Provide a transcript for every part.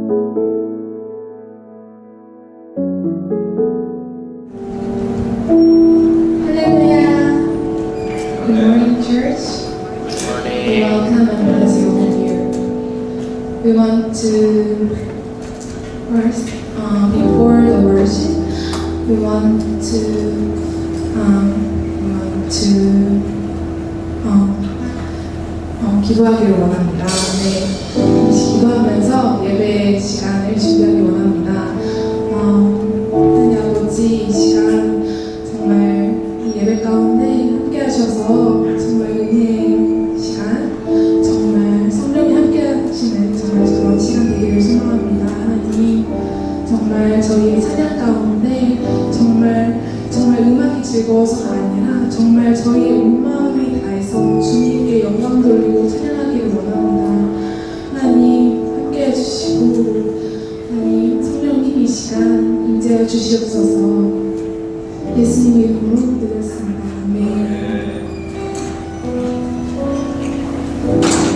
Hallelujah. Good morning, church. We welcome and bless you all here. We want to first, before the worship, we want to 기도하기를 원합니다. 네, 기도하면서 예배 시간을 준비하기 원합니다. 하나님 아버지, 이 시간 정말 이 예배 가운데 함께 하셔서 정말 은혜의 시간, 정말 성령이 함께 하시는 정말 그런 시간 되기를 소망합니다. 하나님, 정말 저희 찬양 가운데 정말 음악이 즐거워서가 아니라 정말 저희의 온 마음이 다해서 주님께 영광 돌리고 찬양하기를 원합니다. 하나님 함께 해주시고 하나님 성령님 이 시간 임재해 주시옵소서. 예수님의 이름으로 드렸습니다. 아멘.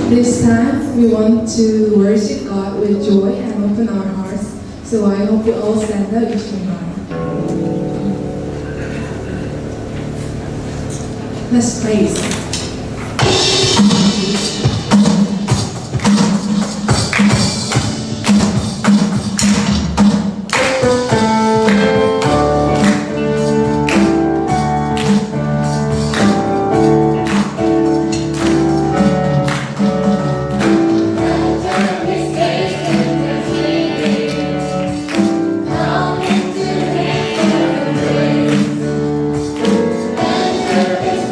This time we want to worship God with joy and open our hearts. So I hope you all stand up if you mind. Let's praise.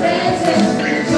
Presence.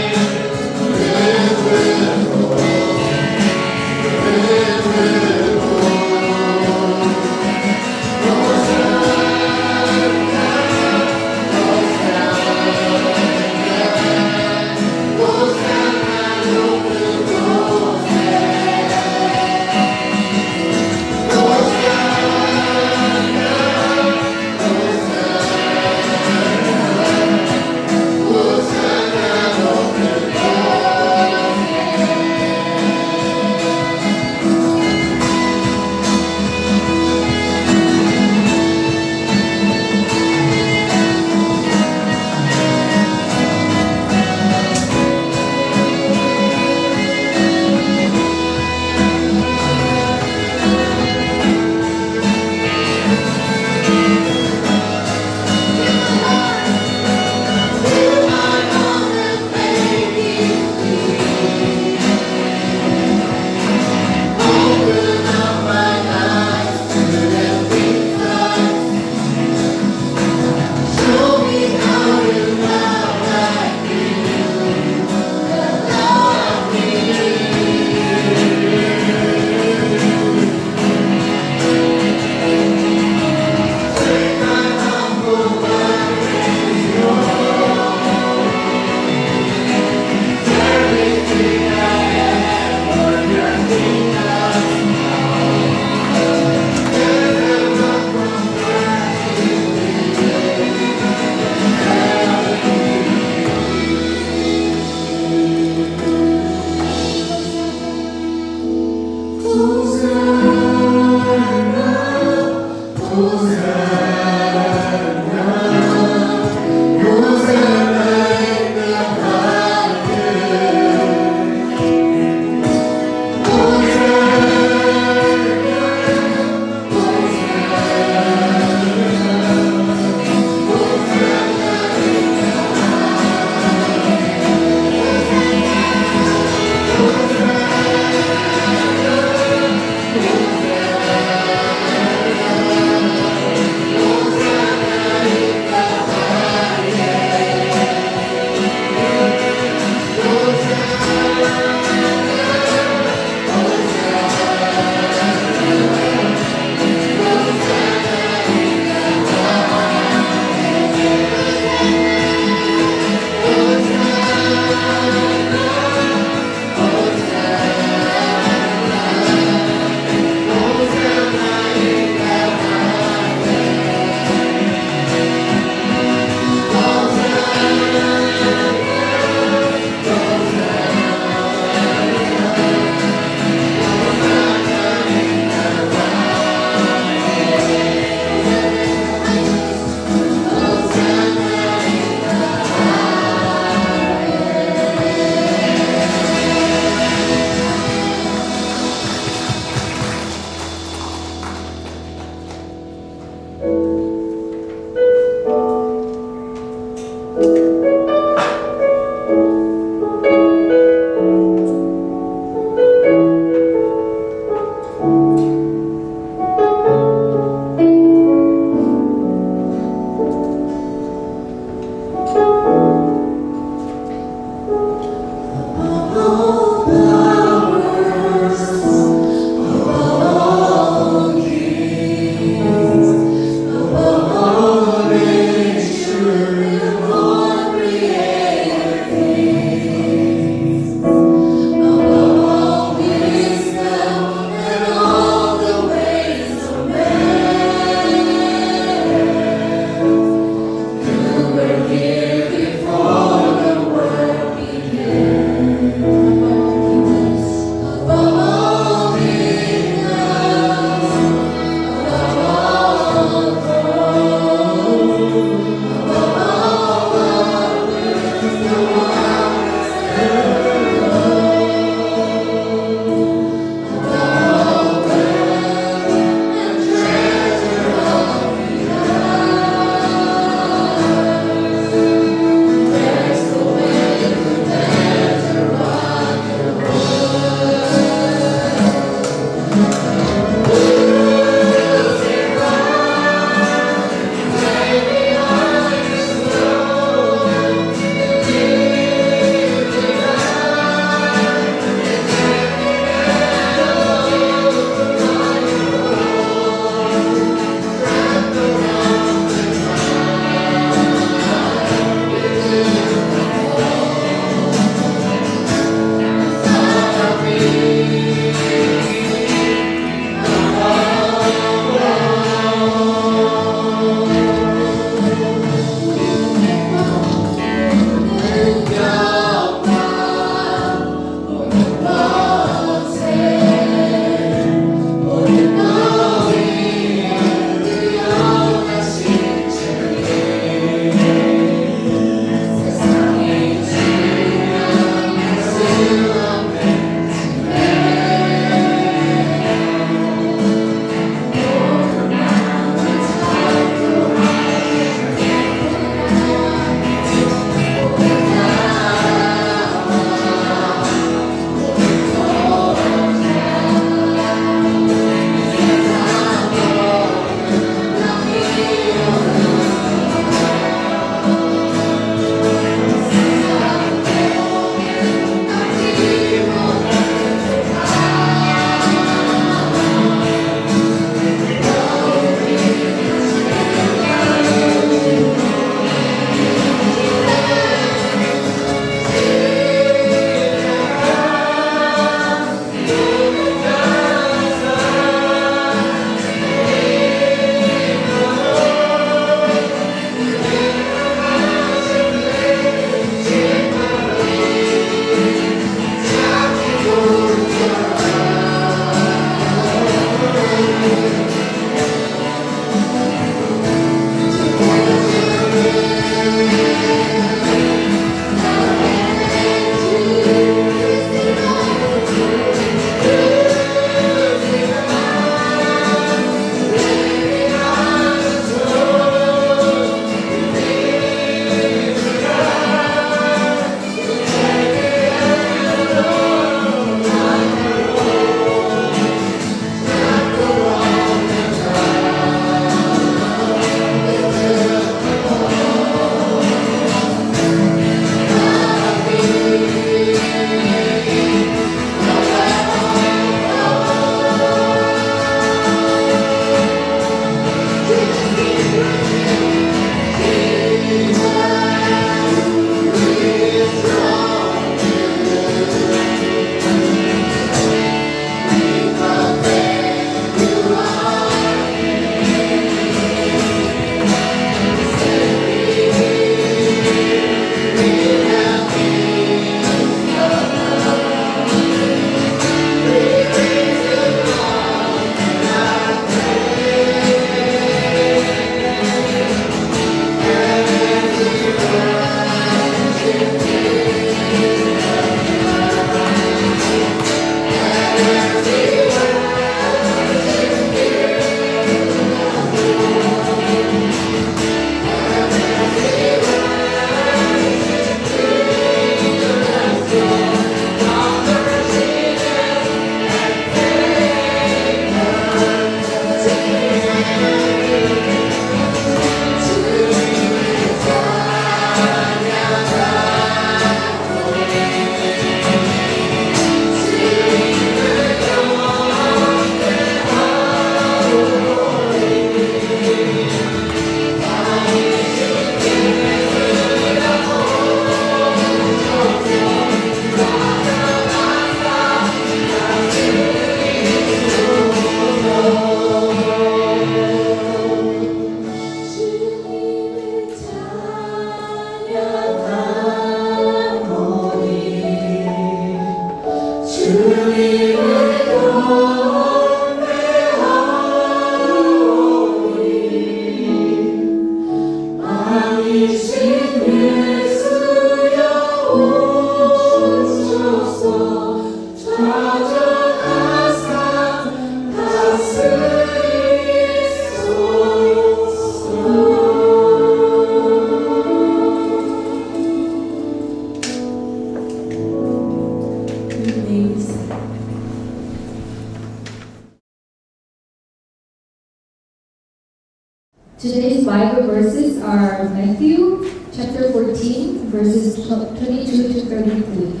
Today's Bible verses are Matthew chapter 14, verses 22 to 33.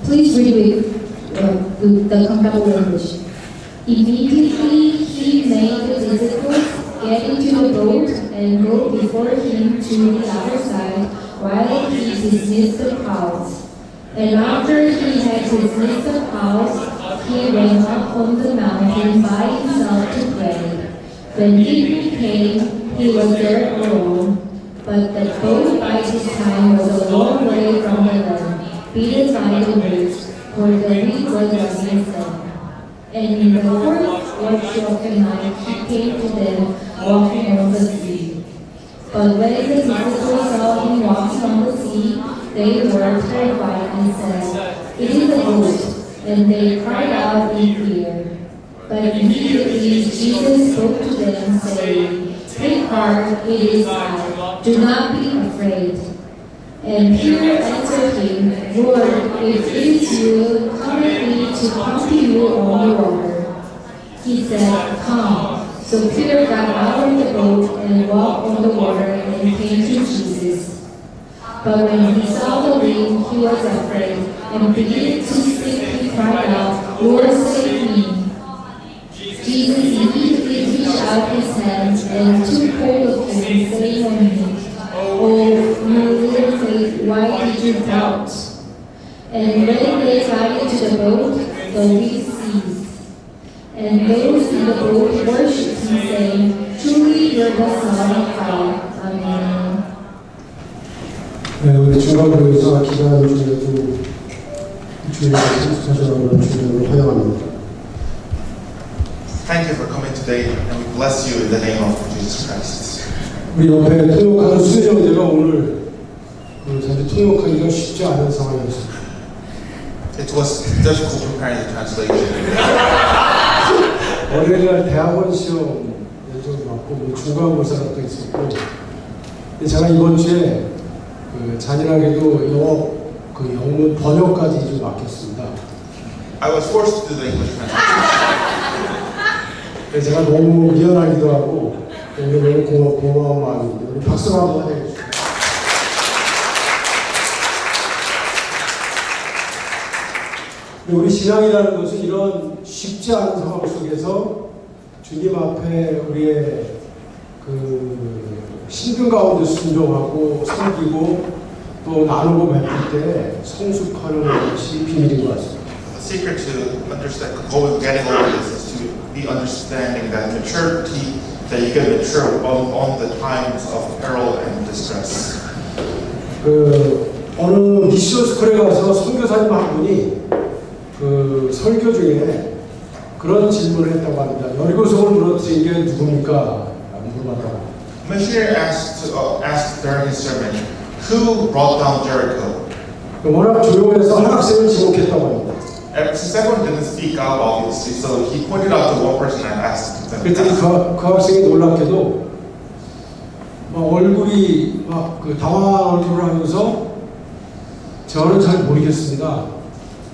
Please read with the comparable English. Immediately he made the disciples get into the boat and go before him to the other side while he dismissed the crowds. And after he had dismissed the crowds, he went up on the mountain by himself to pray. When evening came, he was there alone, but the boat by this time was a long way from the land, beaten by the waves, for the wind was against them. And in the fourth watch of the night he came to them walking on the sea. But when the disciples saw him walking on the sea, they were terrified and said, "It is a ghost," and they cried out in fear. But immediately Jesus spoke to them, saying, "Take heart, it is I. Do not be afraid." And Peter answered him, "Lord, if it is you, command me to come to you on the water." He said, "Come." So Peter got out of the boat and walked on the water and came to Jesus. But when he saw the wind, he was afraid, and beginning to sink, he cried out, "Lord, save me." Jesus immediately reached out his hands and took hold of him, saying on him, "Oh, you little faith, why did you doubt?" And when they got into the boat, the wind ceased. And those in the boat worshipped him, saying, "Truly you are the Son of God." Amen. 네, 우리 중간교회에서 기도하는 중에도 주님의 선수처럼 주님을 환영합니다. Thank you for coming today, and we bless you in the name of Jesus Christ. 우리 옆에 통역하는 수혜자가 오늘 사실 통역하기가 쉽지 않은 상황이었습니다. It was difficult preparing the translation. 어린이날 대학원 시험 예정이 왔고 중간고사가 또 있었고, 제가 이번 주에 잔인하게도 영문 번역까지 좀 맡겼습니다. I was forced to do the English translation. 그래서 제가 너무 미안하기도 하고 오늘 너무 고마운 마음입니다. 우리 박수 한번 해주세요. 우리 신앙이라는 것은 이런 쉽지 않은 상황 속에서 주님 앞에 우리의 힘든 가운데 순종하고 섬기고 또 나누고 베풀 때 성숙하는 것이 비밀인 것 같습니다. The secret to understand, getting over this is to be understanding that maturity, that you get mature on the times of peril and distress. 어느 미션 스쿨에 가서 선교사님 한 분이 설교 중에 그런 질문을 했다고 합니다. 여리고성을 무너뜨린 게 누굽니까? 라고 물어봤다고. Missionary asked during his sermon, who brought down Jericho? 워낙 조용해서 한 학생을 지목했다고 합니다. Since everyone didn't speak out, obviously, so he pointed out to one person and asked them. 그랬더니 그 학생이 놀랍게도 얼굴이 당황한 얼굴을 하면서 저는 잘 모르겠습니다.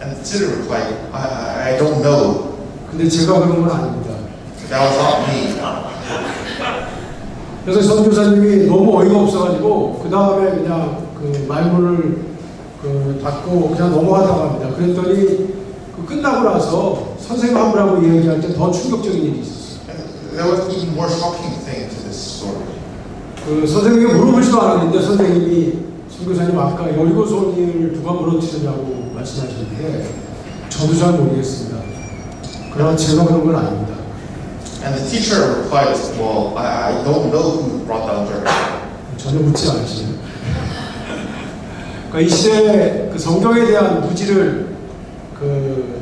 And the student replied, I don't know. 근데 제가 그런 건 아닙니다. That was not me. 그래서 선교사님이 너무 어이가 없어가지고 그 다음에 그냥 말문을 닫고 그냥 넘어가다고 합니다. 그랬더니 끝나고 나서 선생님 한 분하고 얘기할 때 더 충격적인 일이 있었어요. There was even more shocking thing to this story. 선생님이 물어보지도 않았는데 선생님이 선교사님 아까 여리고성을 누가 무너뜨렸냐고 말씀하셨는데 저도 잘 모르겠습니다. 그러나 제가 그런 건 아닙니다. And the teacher replied, well, I don't know who brought down Jericho. 전혀 묻지 않으시네요. 그러니까 이 시대에 성경에 대한 무지를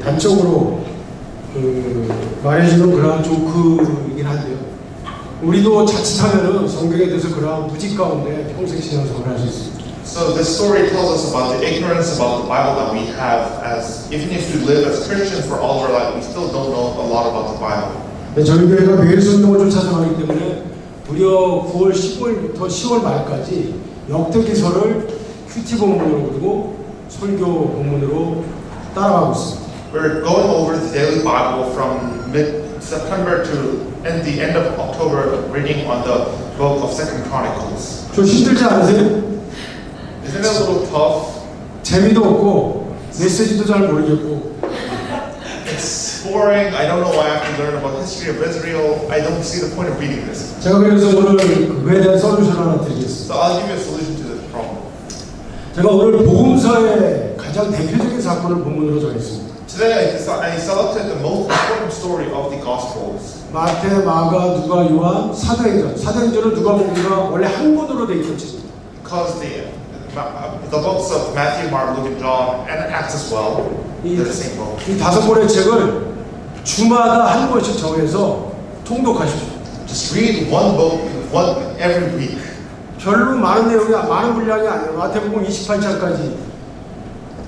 단적으로 말해주는 그러한 조크이긴 한데요. 우리도 자칫하면은 성경에 대해서 그러한 무지 가운데 평생 신앙생활을 할 수 있습니다. So this story tells us about the ignorance about the Bible that we have, as even if we live as Christians for all of our life, we still don't know a lot about the Bible. 저희 교회가 매일 성경을 좀 찾아가기 때문에 무려 9월 15일부터 10월 말까지 역대기서를 큐티 본문으로 그리고 설교 본문으로 따라가고 있습니다. We're going over the daily Bible from September to the end of October reading on the book of Second Chronicles. 좀 힘들지 않으세요? Isn't it a little tough? 재미도 없고 메시지도 잘 모르겠고 It's boring. I don't know why I have to learn about history of Israel. I don't see the point of reading this. 제가 그래서 오늘 그거에 대한 솔루션 하나 드리겠습니다. So I'll give you a solution to this problem. 제가 오늘 복음서의 가장 대표적인 사건을 본문으로 정했습니다. Today I selected the most important story of the Gospels. 마태, 마가, 누가, 요한, 사도행전. 사도행전은 누가복음과 원래 한 권으로 되어 있었습니다. Because the books of Matthew, Mark, Luke, and John, and Acts as well, they're the same book. 이 5권의 책을 주마다 한 권씩 정해서 통독하십시오. Just read one book, one every week. 별로 많은 내용이 많은 분량이 아니에요. 마태복음 28장까지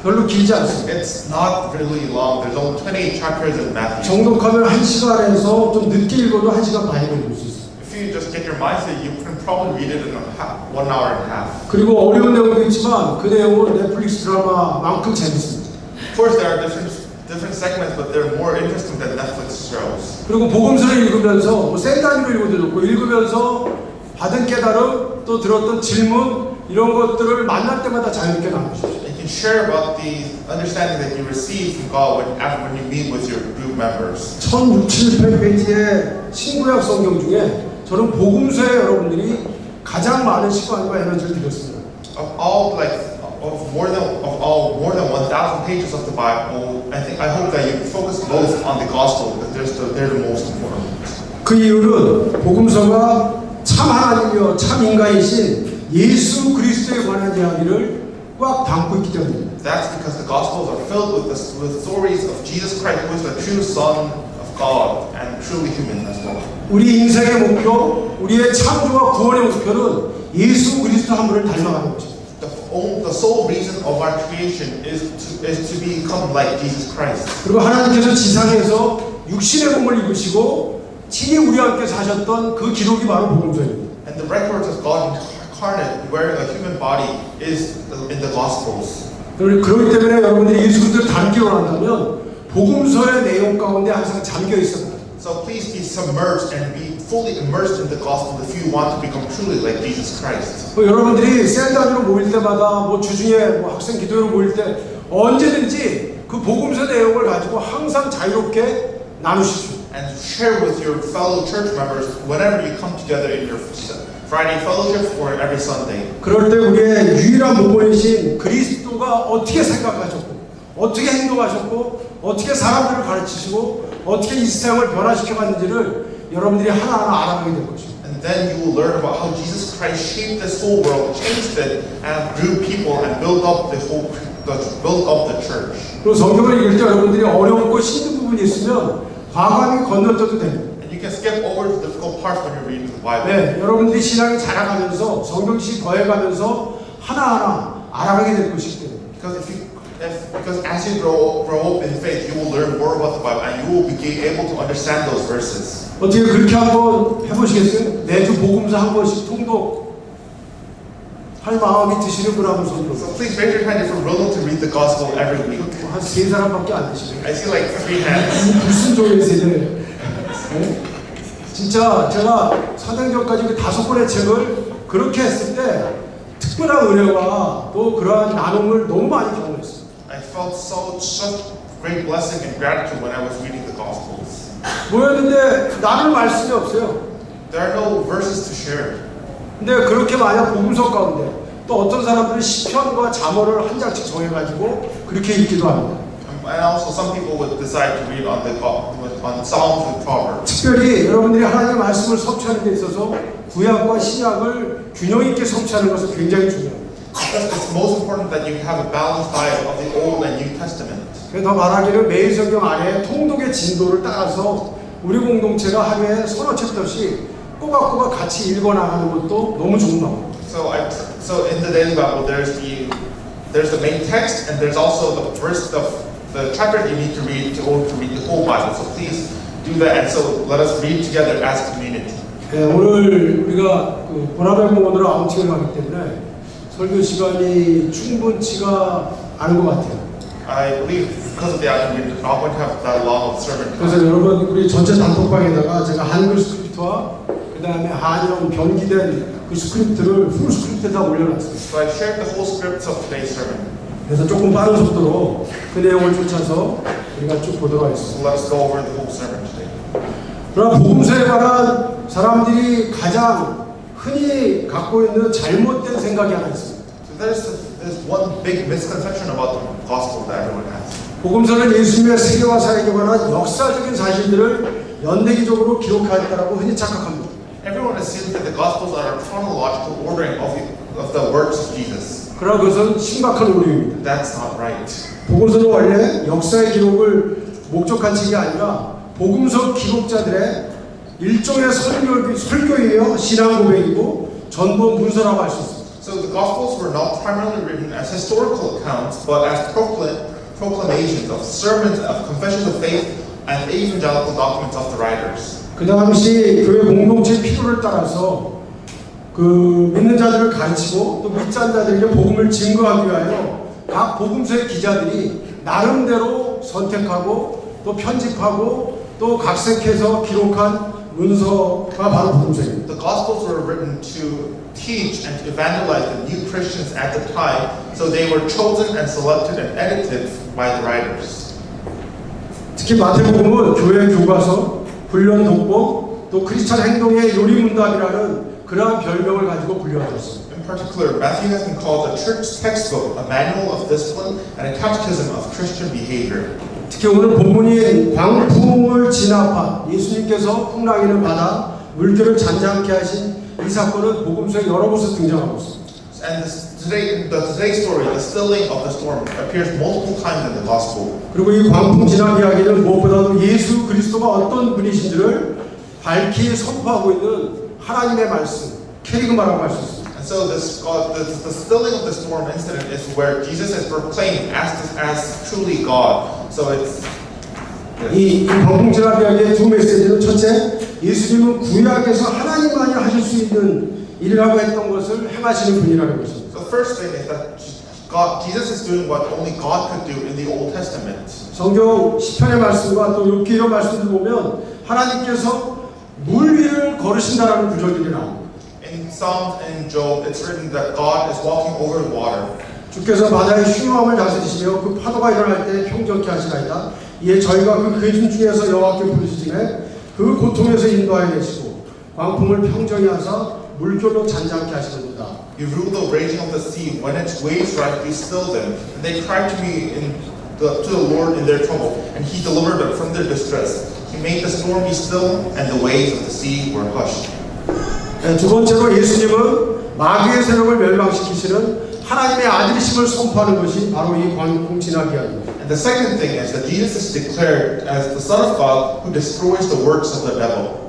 별로 길지 않습니다. It's not really long. There's only 28 chapters in Matthew. 정독하면 1시간에서 좀 늦게 읽어도 1시간 반이면 읽을 수 있어요. If you just get your mindset, you can probably read it in 1 hour and a half. 그리고 어려운 내용도 있지만 그 내용은 넷플릭스 드라마만큼 재밌습니다. Of course, there are different segments, but they're more interesting than Netflix shows. 그리고 복음서를 읽으면서 뭐 생단위로 읽어도 좋고 읽으면서 받은 깨달음 또 들었던 질문 이런 것들을 만날 때마다 자유롭게 나누십시오. You can share about the understanding that you receive from God when you meet with your group members. 1600페이지의 신구약 성경 중에 저는 복음서에 여러분들이 가장 많은 시간과 에너지를 들였습니다. Of more than 1,000 pages of the Bible, I hope that you focus most on the gospel because they're the most important. 그 이유는 복음서가 참 하나님이요 참 인간이신 예수 그리스도에 관한 이야기를 꽉 담고 있기 때문입니다. That's because the Gospels are filled with stories of Jesus Christ, who is the true Son of God and truly human as well. 우리 인생의 목표, 우리의 창조와 구원의 목표는 예수 그리스도 한 분을 닮아가는 것입니다. The sole reason of our creation is to become like Jesus Christ. 그리고 하나님께서 지상에서 육신의 몸을 입으시고 친히 우리와 함께 사셨던 그 기록이 바로 복음서입니다. And the records of God incarnate, wearing a human body, is in the Gospels. 그렇기 때문에 여러분들이 예수 그리스도를 닮기 원한다면 복음서의 내용 가운데 항상 잠겨 있어야 합니다. So please be submerged and be fully immersed in the gospel if you want to become truly like Jesus Christ. 여러분들이 셀단으로 모일 때마다 뭐 주중에 뭐 학생 기도회로 모일 때 언제든지 그 복음서 내용을 가지고 항상 자유롭게 나누십시오. And share with your fellow church members whenever you come together in your Friday fellowship or every Sunday. 그럴 때 우리의 유일한 모범이신 그리스도가 어떻게 생각하셨고 어떻게 행동하셨고 어떻게 사람들을 가르치시고 어떻게 이 세상을 변화시켜 갔는지를 여러분들이 하나하나 알아가게 될 것입니다. And then you will learn about how Jesus Christ shaped this whole world, changed it, and grew people and built up the church. 그리고 성경을 읽을 때 여러분들이 어렵고 힘든 부분이 있으면 과감히 건너뛰어도 됩니다. And you can skip over the difficult parts when you're reading the Bible. 네, 여러분들이 신앙이 자라가면서 성경식 더해가면서 하나하나 알아가게 될 것이기 때문에. Because as you grow up in faith, you will learn more about the Bible and you will be able to understand those verses. 어떻게 그렇게 한번 해보시겠어요? 매주 복음서 한 번씩 통독 할 마음이 드시는 분하고 손들어. So please raise your hand if you're willing to read the gospel every week. 한 3사람밖에 안 되시네요. I see like 3 hands. 무슨 조의 세대? 네? 진짜 제가 사도행전까지 그 5권의 책을 그렇게 했을 때 특별한 은혜와 또 그러한 나눔을 너무 많이 경험했어요. I felt such great blessing and gratitude when I was reading the Gospels. 모였는데 나눌 말씀이 없어요. There are no verses to share. 근데 그렇게 만약 복음서 가운데 또 어떤 사람들은 시편과 잠언을 한 장씩 정해가지고 그렇게 읽기도 합니다. And also some people would decide to read on Psalms and Proverbs. 특별히 여러분들이 하나님의 말씀을 섭취하는 데 있어서 구약과 신약을 균형 있게 섭취하는 것은 굉장히 중요합니다. It's most important that you have a balanced diet of the Old and New Testament. 더 말하기를 매일 성경 안에 통독의 진도를 따라서 우리 공동체가 하루에 서너 챕터씩 꼬박꼬박 같이 읽어나가는 것도 너무 좋은 방법입니다. So in the daily Bible, there's the main text and there's also the chapter you need to read to read the whole Bible. So please do that, and so let us read together as a community. 네, 오늘 우리가 그 보라별공원으로 아웃팅을 가기 때문에 설교 시간이 충분치가 않은 것 같아요. I believe because of the Advent, we're not going to have that long of sermon time. 그래서 여러분 우리 전체 단톡방에다가 제가 한글 스크립트와 그 다음에 한영 변기된 그 스크립트를 풀 스크립트에 다 올려놨어요. So I shared the whole scripts of today's sermon. 그래서 조금 빠른 속도로 그 내용을 쫓아서 우리가 쭉 보도록 하겠습니다. So let us go over the whole sermon today. 그러나 복음서에 관한 사람들이 가장 흔히 갖고 있는 잘못된 생각이 하나 있습니다. So there's one big misconception about the gospel that everyone has. 복음서는 예수님의 세계와 사역에 관한 역사적인 사실들을 연대기적으로 기록하였다라고 흔히 착각합니다. Everyone assumes that the gospels are a chronological ordering of the works of Jesus. 그러나 그것은 심각한 오류입니다. That's not right. 복음서는 원래 역사의 기록을 목적한 책이 아니라 복음서 기록자들의 일종의 설교이며 신앙 고백이고 전도 문서라고 할 수 있습니다. So the gospels were not primarily written as historical accounts, but as proclamations of sermons, of confessions of faith, and evangelical documents of the writers. 그 당시 교회 공동체의 필요를 따라서 그 믿는 자들을 가르치고 또 믿지 않는 자들에게 복음을 증거하기 위하여 각 복음서의 기자들이 나름대로 선택하고 또 편집하고 또 각색해서 기록한 문서가 바로 복음서입니다. The gospels were written to teach and to evangelize the new Christians at the time, so they were chosen and selected and edited by the writers. 특히 마태복음은 교회 교과서, 훈련 독복, 또 크리스찬 행동의 요리문답이라는 그러한 별명을 가지고 불려졌습니다. In particular, Matthew has been called a church textbook, a manual of discipline, and a catechism of Christian behavior. 특히 오늘 본문인 광풍을 진압한 예수님께서 풍랑인을 받아 물결을 잔잔케 하신 이 사건은 복음서에 여러 곳에서 등장하고 있습니다. And today's story, the stilling of the storm, appears multiple times in the gospel. 그리고 이 광풍 진압 이야기는 무엇보다도 예수 그리스도가 어떤 분이신지를 밝히 선포하고 있는 하나님의 말씀, 캐리그마라고 할 수 있습니다. And so the stilling of the storm incident is where Jesus is proclaimed as truly God. So it's 이 광풍 진압 이야기의 두 메시지는 첫째, 예수님은 구약에서 하나님만이 하실 수 있는 일이라고 했던 것을 행하시는 분이라는 것입니다. the first thing is that Jesus is doing what only God could do in the Old Testament. 성경 시편의 말씀과 또 욥기 이런 말씀들 보면 하나님께서 물 위를 걸으신다라는 구절들이 나옵니다. In Psalms and Job, it's written that God is walking over the water. 주께서 바다의 흉함을 다스리시며 그 파도가 일어날 때 평정케 하시나이다. 이에 저희가 그 괴진 중에서 여호와께 부르짖음에 그 고통에서 인도하여 내시고 광풍을 평정히 하사 물결로 잔잔케 하시는도다. You rule the raging of the sea. When its waves rise, you still them. And they cried to me to the Lord in their trouble, and He delivered them from their distress. He made the storm be still, and the waves of the sea were hushed. 두 번째로 예수님은 마귀의 세력을 멸망시키시는 하나님의 아들이심을 선포하는 것이 바로 이 광풍 진압 이야기입니다. And the second thing is that Jesus is declared as the Son of God who destroys the works of the devil.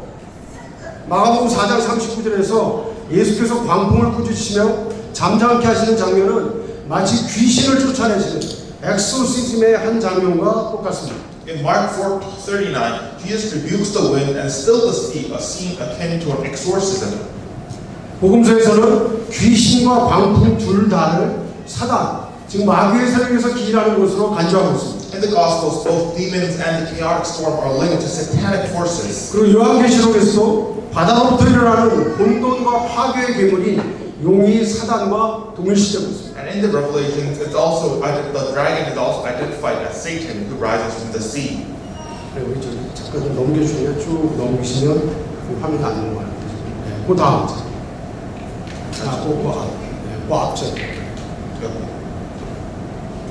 마가복음 4장 39절에서 예수께서 광풍을 꾸짖으시며 잠잠케 하시는 장면은 마치 귀신을 쫓아내시는 엑소시즘의 한 장면과 똑같습니다. In Mark 4:39, Jesus rebukes the wind and stills the sea, a scene akin to an exorcism. 복음서에서는 귀신과 광풍 둘 다를 사단, 즉 마귀의 세력에서 기인하는 것으로 간주하고 있습니다. In the Gospels, both demons and the chaotic storm are linked to satanic forces. 그리고 요한계시록에서도 바다로부터 일어나는 혼돈과 파괴의 괴물이 용이 사단과 동일시되고 있습니다. And in the Revelations, it's also the dragon is also identified as Satan who rises from the sea. 우리 저기 잠깐 넘겨주시면 쭉 넘기시면 그 화면이 안 넘어가요. 네, 그 다음 그 앞전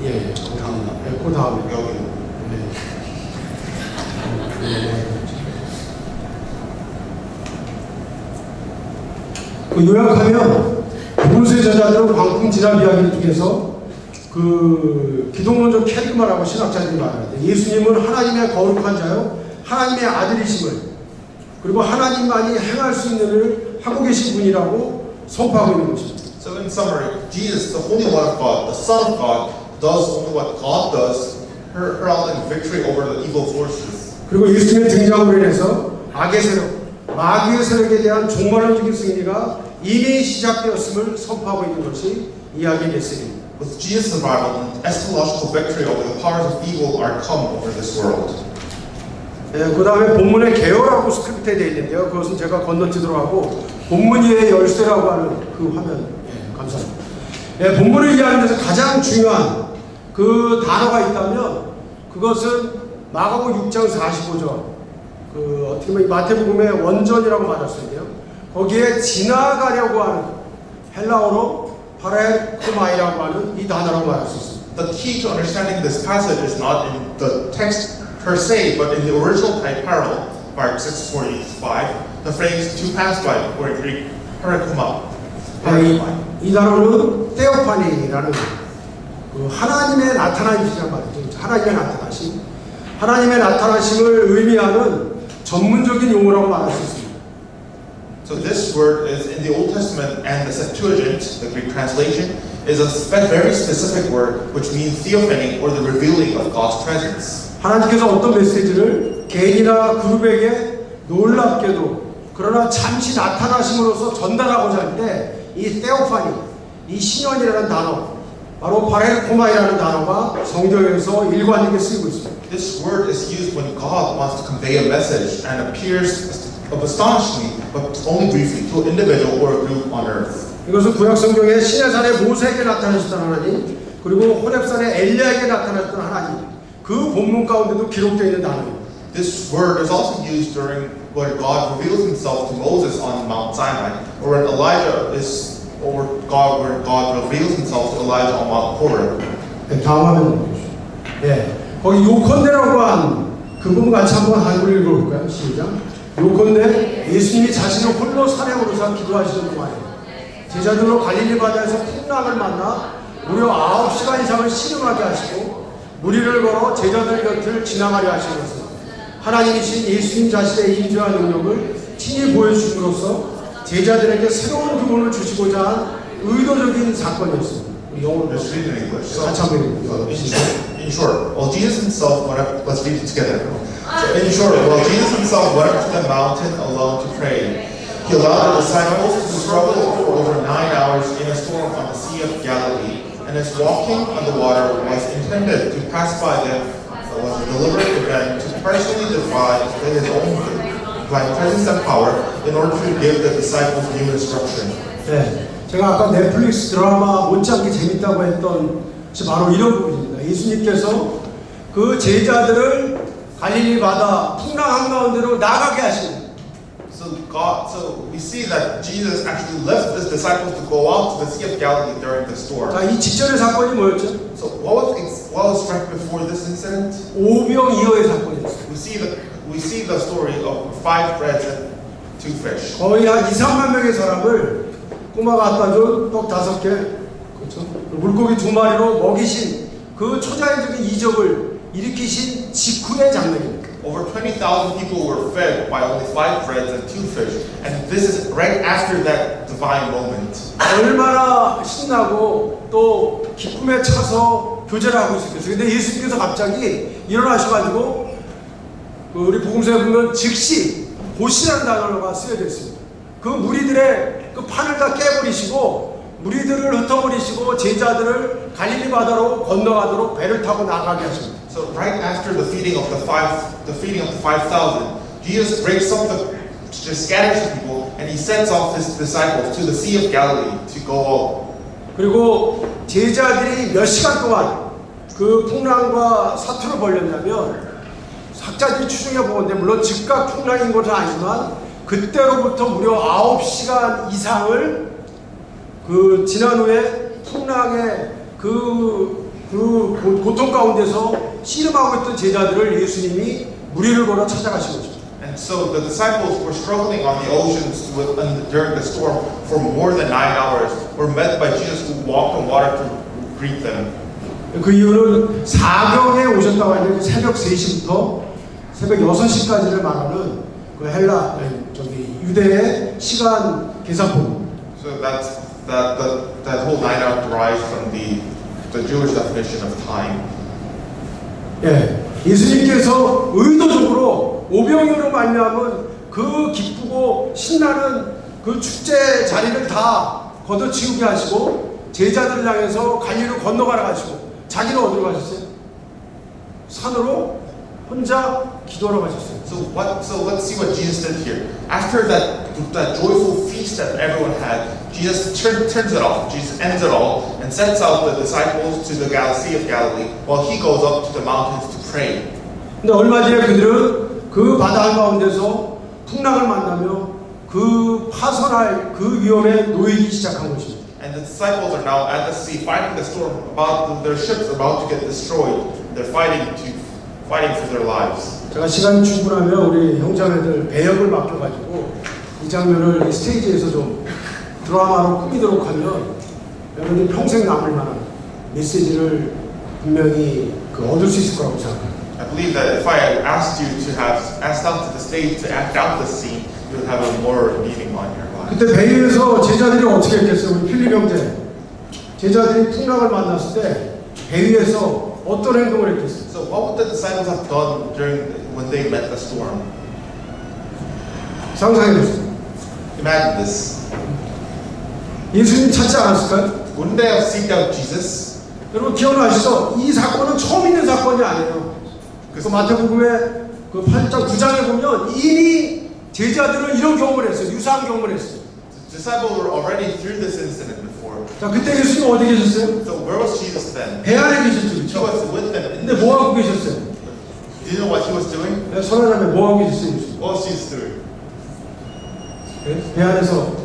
예, 그 다음 그 다음 여기. 그 요약하면 복음서의 저자들은 광풍 진압 이야기를 통해서 그 기독론적 캐리그마라고 신학자들이 말하는데 예수님은 하나님의 거룩한 자요 하나님의 아들이심을 그리고 하나님만이 행할 수 있는 일을 하고 계신 분이라고 선포하고 있는 것입니다. So in summary, Jesus, the Holy One of God, the Son of God, does only what God does, heralding victory over the evil forces. 그리고 예수님의 등장으로 인해서 악의 세력, 마귀의 세력에 대한 종말론적인 승리가 이미 시작되었음을 선포하고 있는 것이 이야기의 메시지입니다. with Jesus' arrival, an eschatological victory over the powers of evil are come over this world. 예, 그 다음에 본문에 개요라고 스크립트에 되어 있는데요. 그것은 제가 건너뛰도록 하고 본문 위에 열쇠라고 하는 그 화면, 예, 감사합니다. 예, 본문을 이해하는 데서 가장 중요한 그 단어가 있다면 그것은 마가복음 6장 45절, 그 어떻게 보면 마태복음의 원전이라고 말할 수 있는데요. 거기에 지나가려고 하는 헬라어로 파레코마이라고 하는 이 단어라고 말할 수 있습니다. The key to understanding this passage is not in the text per se, but in the original type parable, Mark 6:45, the phrase "to pass by," or in Greek "parakoma." 이 단어는 테오파니라는 그 하나님의 나타나심이란 말이죠. 하나님의 나타나심, 하나님의 나타나심을 의미하는 전문적인 용어라고 말할 수 있습니다. So this word is in the Old Testament and the Septuagint, the Greek translation, is a very specific word which means theophany or the revealing of God's presence. 하나님께서 어떤 메시지를 개인이나 그룹에게 놀랍게도 그러나 잠시 나타나심으로써 전달하고자 할 때 이 테오파니, 이 신현이라는 단어, 바로 파레코마이라는 단어가 성경에서 일관되게 쓰이고 있습니다. This word is used when God wants to convey a message and appears of astonishingly, but only briefly, to an individual or a group on earth. 이것은 구약 성경에 시내산의 모세에게 나타나셨던 하나님, 그리고 호렙산의 엘리야에게 나타나셨던 하나님, 그 본문 가운데도 기록되어 있는 단어입니다. This word is also used during where God reveals Himself to Moses on Mount Sinai, or when Elijah is, or God where God reveals Himself to Elijah on Mount Horeb. 네, 다음 화면 보시죠. 예, 거기 요컨대라고 한 그 부분 같이 한번 한글 읽어볼까요? 시작. 요컨대 예수님이 자신을 홀로 산에 오르사 기도하시던 동안에 제자들로 갈릴리 바다에서 풍랑을 만나 무려 9시간 이상을 씨름하게 하시고 무리를 걸어 제자들 곁을 지나가려 하신 것은 하나님이신 예수님 자신의 임재와 능력을 친히 보여주심으로써 제자들에게 새로운 기분을 주시고자 한 의도적인 사건이었습니다. 우리 영어로 Let's read it in English. So, 같이 한번 읽어볼게요. in short, while Jesus Himself went up, let's read it together. So in short, while Jesus Himself went up to the mountain alone to pray, He allowed the disciples to struggle for over 9 hours in a storm on the Sea of Galilee, and His walking on the water was intended to pass by them, was a deliberate event to personally defy His own by presence and power in order to give the disciples new instruction. 네, 제가 아까 넷플릭스 드라마 못지않게 재밌다고 했던 것이 바로 이런 부분입니다. 예수님께서 그 제자들을 갈릴리 바다 풍랑 한가운데로 나가게 하시는. So we see that Jesus actually left His disciples to go out to the Sea of Galilee during the storm. 자, 이 직전의 사건이 뭐였죠? So what was right before this incident? 오병이어의 사건이었어요. We see the story of 5 breads and 2 fish. 거의 한 2-3만 명의 사람을 꼬마가 갖다 준 떡 5개, 그렇죠? 물고기 2마리로 먹이신 그 초자연적인 이적을 일으키신 직후의 장면입니다. Over 20,000 people were fed by only 5 breads and 2 fish, and this is right after that divine moment. 얼마나 신나고 또 기쁨에 차서 교제를 하고 있었겠어요. 근데 예수님께서 갑자기 일어나셔가지고 우리 복음서에 보면 즉시 보시라는 단어가 쓰여져 있습니다. 그 무리들의 그 판을 다 깨버리시고 무리들을 흩어버리시고 제자들을 갈릴리 바다로 건너가도록 배를 타고 나가게 하십니다. So right after the feeding of the 5,000, Jesus breaks up just scatters the people, and He sends off His disciples to the Sea of Galilee to go out. 그리고 제자들이 몇 시간 동안 그 풍랑과 사투를 벌였냐면 학자들이 추정해 보건데 물론 즉각 풍랑인 것은 아니지만 그때로부터 무려 9시간 이상을 그 지난 후에 풍랑의 그 고통 가운데서 씨름하고 있던 제자들을 예수님이 무리를 걸어 찾아가신 거죠. And so the disciples were struggling on the oceans during the storm for more than 9 hours. Were met by Jesus, who walked on water to greet them. 그 이유는 사경에 오셨다고 하는데 새벽 3시부터 새벽 6시까지를 말하는 그 헬라 유대의 시간 계산법. So that whole 9 hours derives from the Jewish definition of time. 예, 예수님께서 의도적으로 오병이어로 말미암은 그 기쁘고 신나는 그 축제 자리를 다 걷어치우게 하시고 제자들을 향해서 갈릴리로 건너가라 가지고 자기는 어디로 가셨어요? 산으로 혼자 기도하러 가셨어요. So let's see what Jesus did here. After that joyful feast that everyone had, Jesus turns it off. Jesus ends it all and sets out the disciples to the Sea of Galilee while he goes up to the mountains to pray. 근데 얼마 전에 그들은 그 바다 한가운데서 풍랑을 만나며 그 파손할 그 위험에 놓이기 시작한 것입니다. And the disciples are now at the sea fighting the storm. Their ships are about to get destroyed. They're fighting for their lives. 제가 시간이 충분하면 우리 형제자매들 배역을 맡겨가지고 이 장면을 이 스테이지에서 좀 드라마로 꾸미도록 하면 여러분들이 평생 남을 만한 메시지를 분명히 얻을 수 있을 거라고 생각합니다. I believe that if I asked you to have asked out to the stage to act out the scene, you would have a more meaning on your life. 그때 배 위에서 제자들이 어떻게 했겠어요? 우리 필립 형제 제자들이 풍랑을 만났을 때 배 위에서 어떤 행동을 했겠어요? So what would the disciples have done when they met the storm? 상상해 보세요. Imagine this. 예수님 찾지 않았을까요? Wouldn't they have seeked out Jesus? 여러분 기억나시죠? 이 사건은 처음 있는 사건이 아니에요. 그래서 마태복음의 그 8장 9장에 보면 이미 제자들은 이런 경험을 했어요. 유사한 경험을 했어요. The disciples were already through this incident before. 자, 그때 예수님 어디 계셨어요? So where was Jesus then? 배 안에 계셨죠, He 그렇죠? was with them. 근데 뭐 하고 계셨어요? Do you know what he was doing? 선하자면 뭐 하고 계셨어요, 예수님? What was Jesus doing? 배 안에서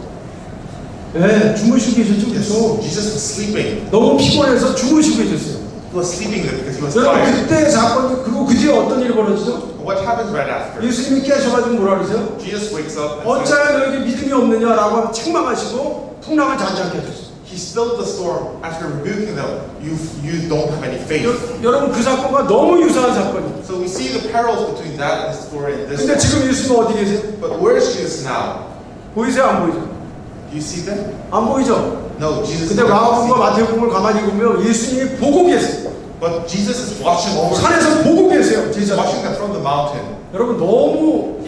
주무시고 계셨죠, Yes, 그렇죠? Jesus was sleeping. 너무 피곤해서 주무시고 계셨어요. He was sleeping there because he was 여러분 tired. 그때 사건이 그리고 그 뒤에 어떤 일이 벌어지죠? What happens right after? 예수님이 깨셔가지고 뭐라 그러세요? Jesus wakes up and says, 어찌하여 너에게 믿음이 없느냐라고 책망하시고 풍랑을 잔잔케 하셨어요. he stilled the storm after rebuking them. You don't have any faith. 여러분 그 사건과 너무 유사한 사건이에요. So we see the parallels between that story and this 근데 one. 지금 예수님 어디 계세요? But where is Jesus now? 보이세요? 안 보이죠? Do you see them? 안 보이죠? No, Jesus. 근데 마가복음과 마태복음을 가만히 보면 예수님이 보고 계세요. But Jesus is watching over them, 산에서 보고 계세요. 제자. watching them from the mountain. 여러분 너무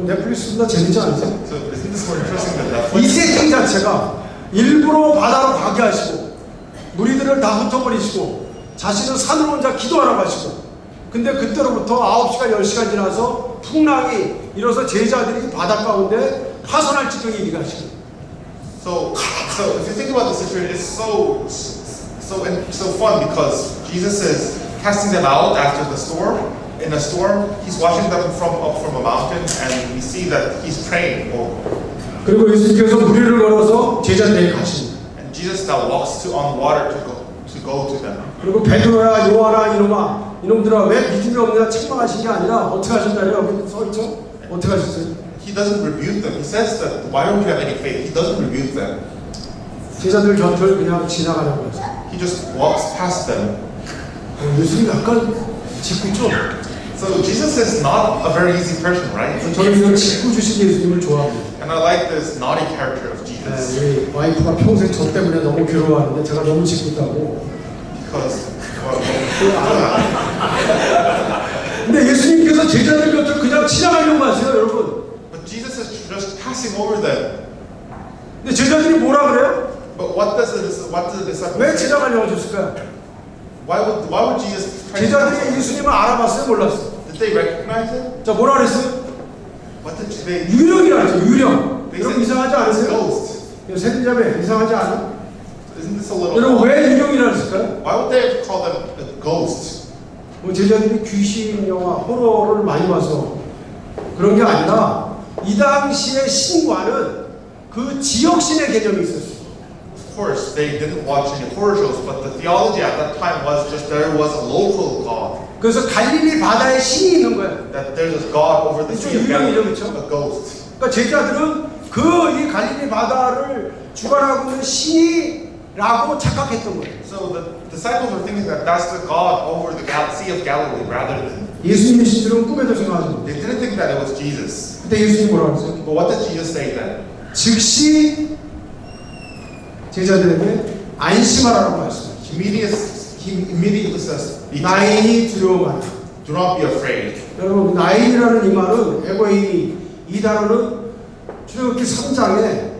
넷플릭스보다 재밌지 않으세요? So isn't this more interesting than that? 이 세팅 자체가 일부러 바다로 가게 하시고 무리들을 다 흩어버리시고 자신은 산으로 혼자 기도하라고 하시고 근데 그때로부터 9시간 10시간 지나서 풍랑이 일어서 제자들이 바다 가운데 파손할 지경에 이르게 하시고 So if you think about the situation, it's so fun because Jesus is casting them out after the storm. In a storm, he's watching them up from a mountain, and we see that he's praying. 그리고 예수님께서 무리를 걸어서 제자들에게 가십니다. And Jesus now walks on water to go to them. 그리고 베드로야 요한아 이놈들아 왜 믿음이 없느냐 책망하신 게 아니라 어떻게 하셨나요? 여기 써있죠? 어떻게 하셨어요? He doesn't rebuke them. He says that why don't you have any faith? He doesn't rebuke them. 제자들 곁을 그냥 지나가는 거죠. He just walks past them. 예수님 약간 짓궂죠? So Jesus is not a very easy person, right? 저는 이런 짓궂 주신 예수님을 좋아합니다. And I like this naughty character of Jesus 우리 와이프가 평생 저 때문에 너무 괴로워하는데 제가 너무 짓궂다고. because. 근데 예수님께서 제자들 곁을 그냥 지나가려고 하세요, 여러분. But Jesus is just passing over them. 근데 제자들이 뭐라 그래요? But what does the disciples 왜 say? 지나가려고 하셨을까요? Why would Jesus try to 제자들이 예수님을 알아봤어요, 몰랐어요? Did they recognize him? 자, 뭐라 그랬어요? What did they? 유령이라죠, 유령. They 여러분 said 이상하지 않으세요? ghost. 세리자매 이상하지 않아? Isn't this a little? 여러분 왜 유령이라 했을까요? Why would they call them a ghost? 뭐 제자들이 귀신 영화, 호러를 많이 봐서 그런 게 아니라 이 당시의 신과는 그 지역신의 개념이 있었어요. Of course, they didn't watch any horror shows, but the theology at that time was just there was a local God. 그래서 갈릴리 바다에 신이 있는 거예요. That there's a God over the sea of Galilee, 그렇죠? a ghost. 그러니까 제자들은 이 갈릴리 바다를 주관하고 있는 신이라고 착각했던 거예요. So the disciples were thinking that that's the God over the Sea of Galilee rather than. 예수님이신 줄은 꿈에도 생각하지 못해요. They didn't think that it was Jesus. 그때 예수님이 뭐라고 했어요? But what did Jesus say then? 즉시 제자들에게 안심하라고 말씀하셨어요. He immediately says, 나인이 두려워 마라. do not be afraid. 여러분 나인이라는 이 말은 이 단어는 출애굽기 3장에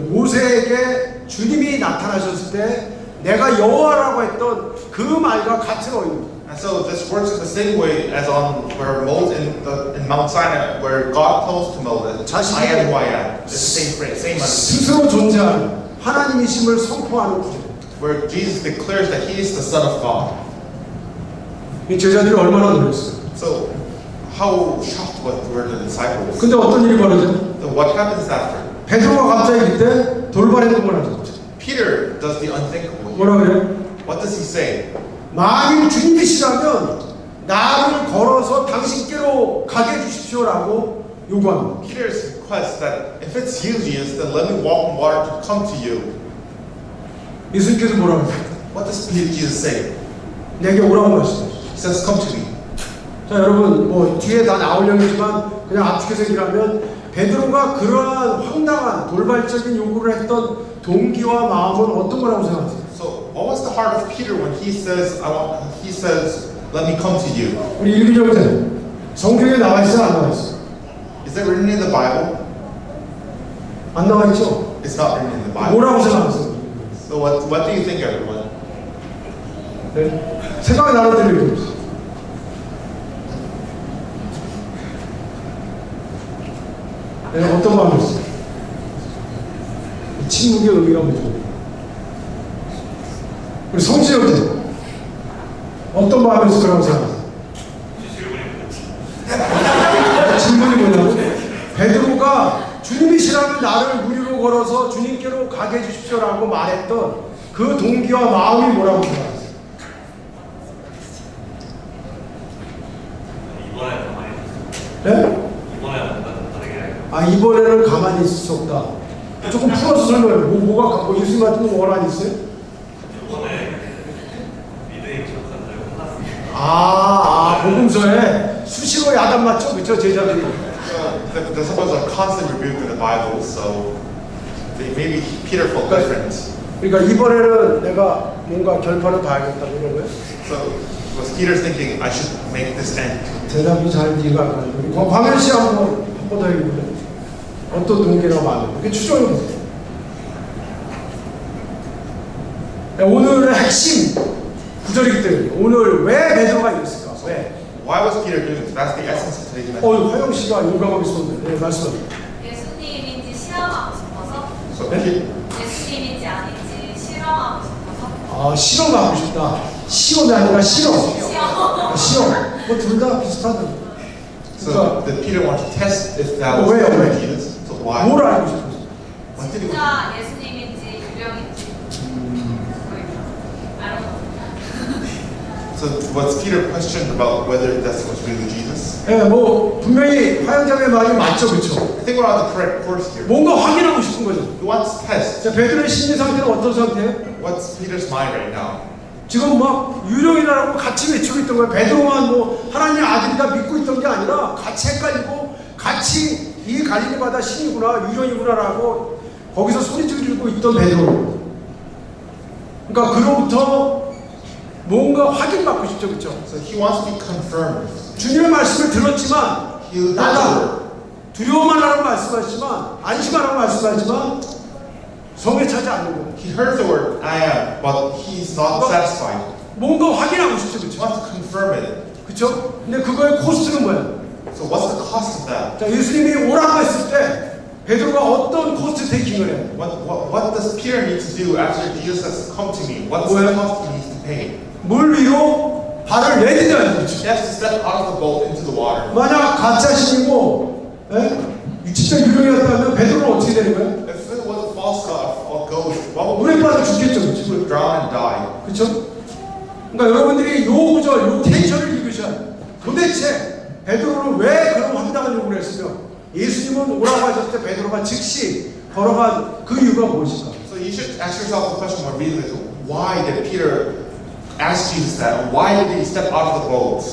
모세에게 주님이 나타나셨을 때 내가 여호와라고 했던 그 말과 같은 어휘입니다. And so this works in the same way as on where Moses in Mount Sinai, where God told to Moses, I am who I am. It's the same phrase, same understanding. 스스로 존재하는 하나님이심을 선포하는 구절. Where Jesus declares that He is the Son of God. 이 제자들이 얼마나 놀랐어요. So how shocked were the disciples? 근데 어떤 일이 벌어져요? So what happens after? 베드로가 갑자기 그때 돌발 행동을 하죠. Peter does the unthinkable. 뭐라 그래요? What does he say? 만일 주님이시라면 나를 걸어서 당신께로 가게 해주십시오라고 요구합니다. Peter's request that if it's you, Jesus, then let me walk on water to come to you. 예수님께서 뭐라고 했어요? What does Jesus say? 내게 오라고 말씀하셨어요. He says, come to me. 자, 여러분 뭐 뒤에 다 나오려지만 그냥 압축해서 얘기하면 베드로가 그러한 황당한 돌발적인 요구를 했던 동기와 마음은 어떤 거라고 생각하세요? So what was the heart of Peter when he says, let me come to you? 우리 읽으려면 성경에 나와 있어요, 안 나와 있어요? Is that written in the Bible? 안 나와 있죠? It's not written in the Bible. 뭐라고 생각하세요? So what do you think, everyone? 네? 생각이 나는 대로 읽어보세요. 네, 어떤 마음이 있어요? 이 침묵의 의미가 뭐죠? 우리 성실형제 어떤 마음이 있을 거라고 생각하세요? 질문이 뭐냐고? 베드로가 주님이시라면 나를 무리로 걸어서 주님께로 가게 해주십시오라고 말했던 그 동기와 마음이 뭐라고 생각하세요? 네? 이번에는 가만히 있을 수 없다. 조금 풀어서 설명해. 뭐가 예수님 같은 거 원한 있어요? 복음서에 수시로 야단 맞죠? 그쵸? 제자들이. The disciples are constantly rebuked in the Bible, so maybe Peter felt different. 그러니까 이번에는 내가 뭔가 결판을 봐야겠다 이런 거예요? So was Peter thinking, I should make this end? 대답이 잘 이해가 안 가요. 광현 씨 한번 더 얘기해볼래요? 어떤 동기라고 말해요? 그게 추정해 보세요. 오늘의 핵심 구절이기 때문에 오늘 왜 베드로가 이랬을까? 왜? Why was Peter doing this? That's the essence of today's message. 화영 씨가 용감하게 있었는데 네, 말씀하세요. 예수님인지 실험하고 싶어서? So 네? 예수님인지 아닌지 실험하고 싶어서? 실험하고 싶다. 시험이 아니라 실험. 시험. 뭐 둘 다 비슷하다. So did Peter want to test if that was 왜요? 왜? Jesus? So why? 뭘 알고 싶었어요? What did he want? 진짜 예수님인지 유령인지 I don't know. So was Peter questioned about whether that was really Jesus? 예, 뭐 분명히 화영장의 말이 맞죠, 그렇죠? I think we're on the correct course here. 뭔가 확인하고 싶은 거죠. He wants to test. 자, 베드로의 심리 상태는 어떤 상태예요? What's Peter's mind right now? 지금 막 유령이라고 같이 외치고 있던 거예요. 베드로만 뭐 하나님의 아들이다 믿고 있던 게 아니라 같이 헷갈리고 같이 이 갈릴리 바다 신이구나 유령이구나라고 거기서 소리 지르고 있던 베드로. 그러니까 그로부터 뭔가 확인받고 싶죠, 그렇죠? So he wants to be confirmed. 주님의 말씀을 들었지만 He heard the 나다 word. 두려워만하라고 말씀하시지만 안심하라고 말씀하지만 성에 차지 않는 거예요. He heard the word I am, but he's not satisfied. 뭔가 확인하고 싶죠, He 그렇죠? wants to confirm it. 그렇죠? 근데 그거의 코스트는 뭐예요? So what's the cost of that? 자, 예수님이 오라고 했을 때 베드로가 어떤 코스트 테이킹을 해요? What does Peter need to do after Jesus has come to me? What's the cost he needs to pay? 물 위로 발을 내딛어야 되죠. He has to step out of the boat into the water. 만약 가짜 신이고, 진짜 유령이었다면 베드로는 어떻게 되는 거예요? If it was a false god or ghost, what 물에 would 빠져 죽겠죠, he 그렇죠? would drown and die? 그렇죠? 그러니까 여러분들이 요 구절, 요 텐션을 읽으셔야 돼요. 도대체 베드로는 왜 그런 황당한 요구를 했으며 예수님은 오라고 하셨을 때 베드로가 즉시 걸어간 그 이유가 무엇일까? So you should ask yourself the question more readily: why did Peter ask Jesus that? Why did he step out of the boat?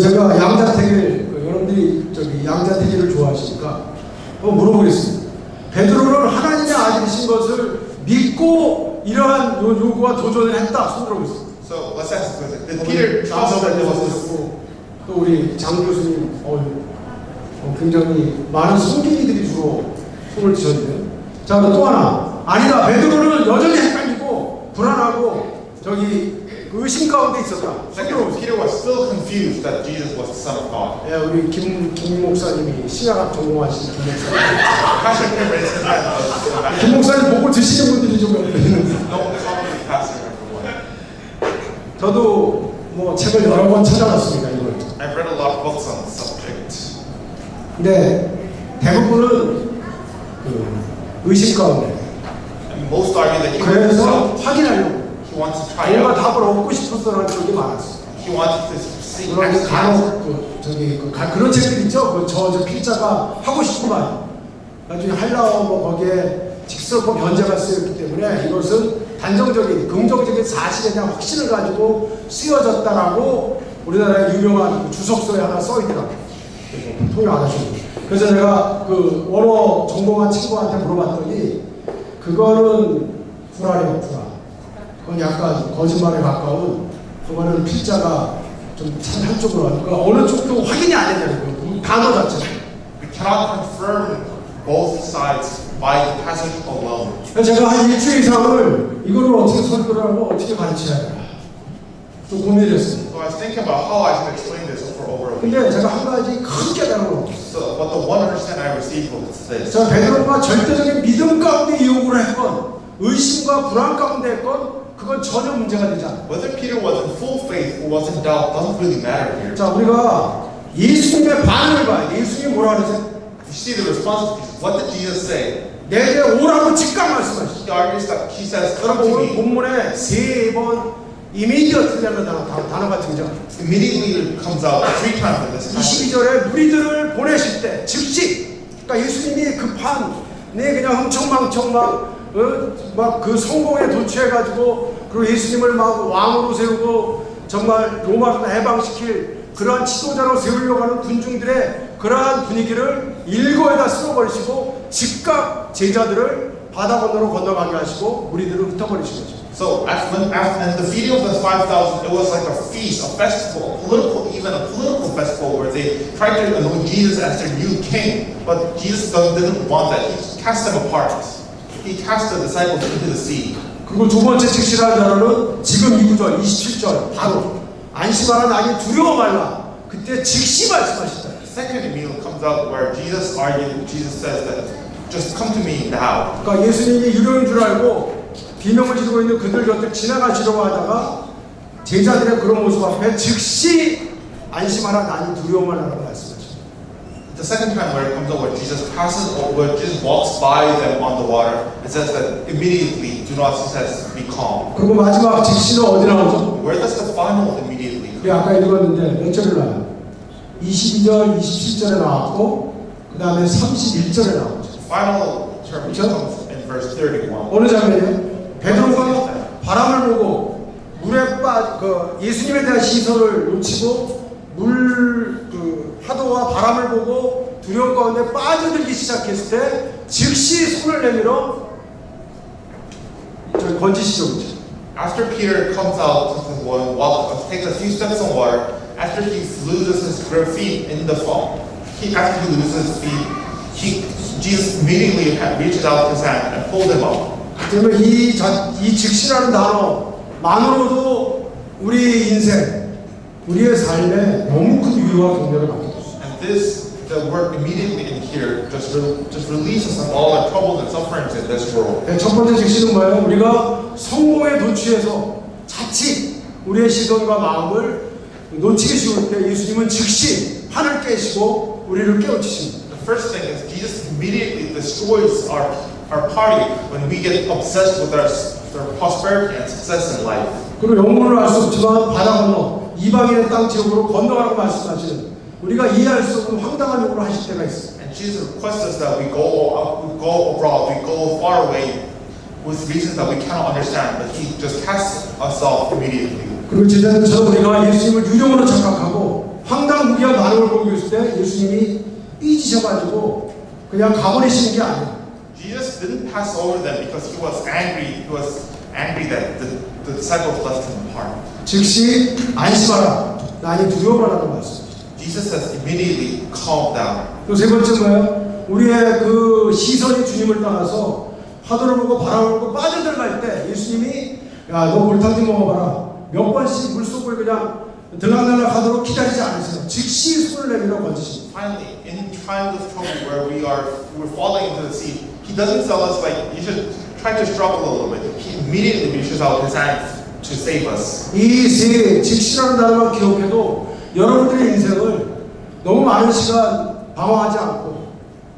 제가 양자택일 여러분들이 양자택일을 좋아하시니까 물어보겠습니다. 베드로는 하나님의 아들이신 것을 믿고 이러한 요구와 도전을 했다. 손 들어보세요. So let's ask the question: did Peter trust that this was? 또 우리 장 교수님 굉장히 많은 성경이들이 주로 손을 드셨는데요. 자, 또 하나 아니다. 베드로는 여전히 헷갈리고 불안하고 저기 그 의심 가운데 있었다. Second, Peter was still confused that Jesus was the Son of God. 예, 우리 김 목사님이 신약학 전공하신 김 목사님. Pastor Kim raised his hand. 김 목사님 보고 드시는 분들이 좀 있는데. No, probably Pastor everyone. 저도 뭐 책을 여러 번 찾아봤습니다. 이걸. I've read a lot of books on the subject. 근데 대부분은 그 의심 가운데. And most argue that he 그래서 확인하려고. wants to try 뭔가 out. 답을 얻고 싶었다는 쪽이 많았어. He wanted to see 물론 answers. 간혹 그런 책들 있죠. 저 필자가 하고 싶은 말. 나중에 할라워 뭐 거기에 직설법 현재가 쓰였기 때문에 이것은 단정적인 긍정적인 사실에 대한 확신을 가지고 쓰여졌다라고 우리나라의 유명한 주석서에 하나 써 있더라고. 통일 안 하시고. 그래서 내가 그 원어 전공한 친구한테 물어봤더니 그거는 불안해요, 불안. 그건 약간 거짓말에 가까운, 그거는 필자가 좀 참 한쪽으로 하니까 어느 쪽도 확인이 안 되냐는 거예요. 단어 자체가. We cannot confirm both sides by the passage alone. 제가 한 일주일 이상을 이거를 어떻게 설교를 하고 어떻게 가르쳐야 되나 좀 고민을 했습니다. So I was thinking about how I should explain this for over a week. 근데 제가 한 가지 큰 깨달음을 얻었어요. So, but the one understanding I received was this. 자, 베드로가 절대적인 믿음 가운데 이용을 했건 의심과 불안 가운데 했건 그건 전혀 문제가 되지 않아요. Whether Peter was in full faith or was in doubt doesn't really matter here. 자, 우리가 예수님의 반응을 봐야 돼. 예수님이 뭐라 그러세요? You see the response of Jesus. What did Jesus say? 내게 오라고 즉각 말씀하시죠. He argues that he says, "Come to 여러분 me." 본문에 세 번 immediate라는 단어가 등장합니다. Immediately it comes out 3 times in this passage. 22절에 무리들을 보내실 때 즉시, 그러니까 예수님이 급한 그냥 흥청망청 막 그 성공에 도취해가지고 그리고 예수님을 막 왕으로 세우고 정말 로마로 해방시킬 그러한 지도자로 세우려고 하는 군중들의 그러한 분위기를 일거에다 쓸어버리시고 즉각 제자들을 바다 건너로 건너가게 하시고 무리들을 흩어버리신 거죠. So after the feeding of the 5,000, it was like a feast, a festival, even a political festival where they tried to anoint Jesus as their new king. But Jesus didn't want that. He cast them apart. He cast the disciples into the sea. 그리고 두 번째 직시라는 단어는 지금 2구절, 27절 바로 안심하라 나니 두려워 말라. 그때 즉시 말씀하시다. The second meal comes out where Jesus says that just come to me now. 그러니까 예수님이 유료인 줄 알고 비명을 지르고 있는 그들 곁을 지나가시려고 하다가 제자들의 그런 모습 앞에 즉시 안심하라 나니 두려워 말라라고 말씀하시죠. The second time where it comes out where Jesus walks by them on the water, it says that immediately do not be calm. 그리고 마지막 즉시는 어디 나오죠? Where does the final immediately come? 우리 아까 읽었는데 몇 절에 나와요? 22절, 27절에 나왔고 그 다음에 31절에 나오죠. Final term comes in verse 31. 어느 장면이에요? 베드로가 바람을 보고 물에 예수님에 대한 시선을 놓치고 파도와 바람을 보고 두려움 가운데 빠져들기 시작했을 때 즉시 손을 내밀어 건지시죠. After Peter comes out to the water, takes a few steps on water, after he loses his feet in the fall, after he loses his feet, Jesus immediately reaches out his hand and pulls him up. 그러면 이 즉시라는 단어만으로도 우리 인생, 우리의 삶에 너무 큰 위로와 격려를 받게 됐어요. And the word immediately in here just releases us all the troubles and sufferings in this world. 첫 번째 즉시는 뭐예요? 우리가 성공에 도취해서 자칫 우리의 시선과 마음을 놓치기 쉬울 때 예수님은 즉시 판을 깨시고 우리를 깨우치십니다. The first thing is Jesus immediately destroys our party when we get obsessed with our prosperity and success in life. 그리고 영문을 알 수 없지만 바다 건너 이방인의 땅 지역으로 건너가라고 말씀하시는 우리가 이해할 수 없는 황당한 요구를 하실 때가 있어요. And Jesus requests us that we go abroad, we go far away with reasons that we cannot understand, but He just casts us off immediately. 그리고 제자들처럼 우리가 예수님을 유령으로 착각하고 황당무계한 반응을 보이고 있을 때 예수님이 삐지셔가지고 그냥 가버리시는 게 아니에요. Jesus didn't pass over them because He was angry. He was angry that the disciples left Him apart. 즉시 안심하라. 나니 두려워하라는 말씀. Jesus says immediately calm down. 또 세 번째 뭐예요? 우리의 그 시선이 주님을 따라서 파도를 보고 바람을 보고 빠져들어갈 때 예수님이 야, 너 물탕 좀 먹어봐라. 몇 번씩 물속을 그냥 들락날락 하도록 기다리지 않으세요. 즉시 손을 내밀어 건지십니다. Finally, in times of trouble where we're falling into the sea, He doesn't tell us like you should try to struggle a little bit. He immediately reaches out His hand to save us. 이 세 즉시라는 단어만 기억해도 여러분들의 인생을 너무 많은 시간 방황하지 않고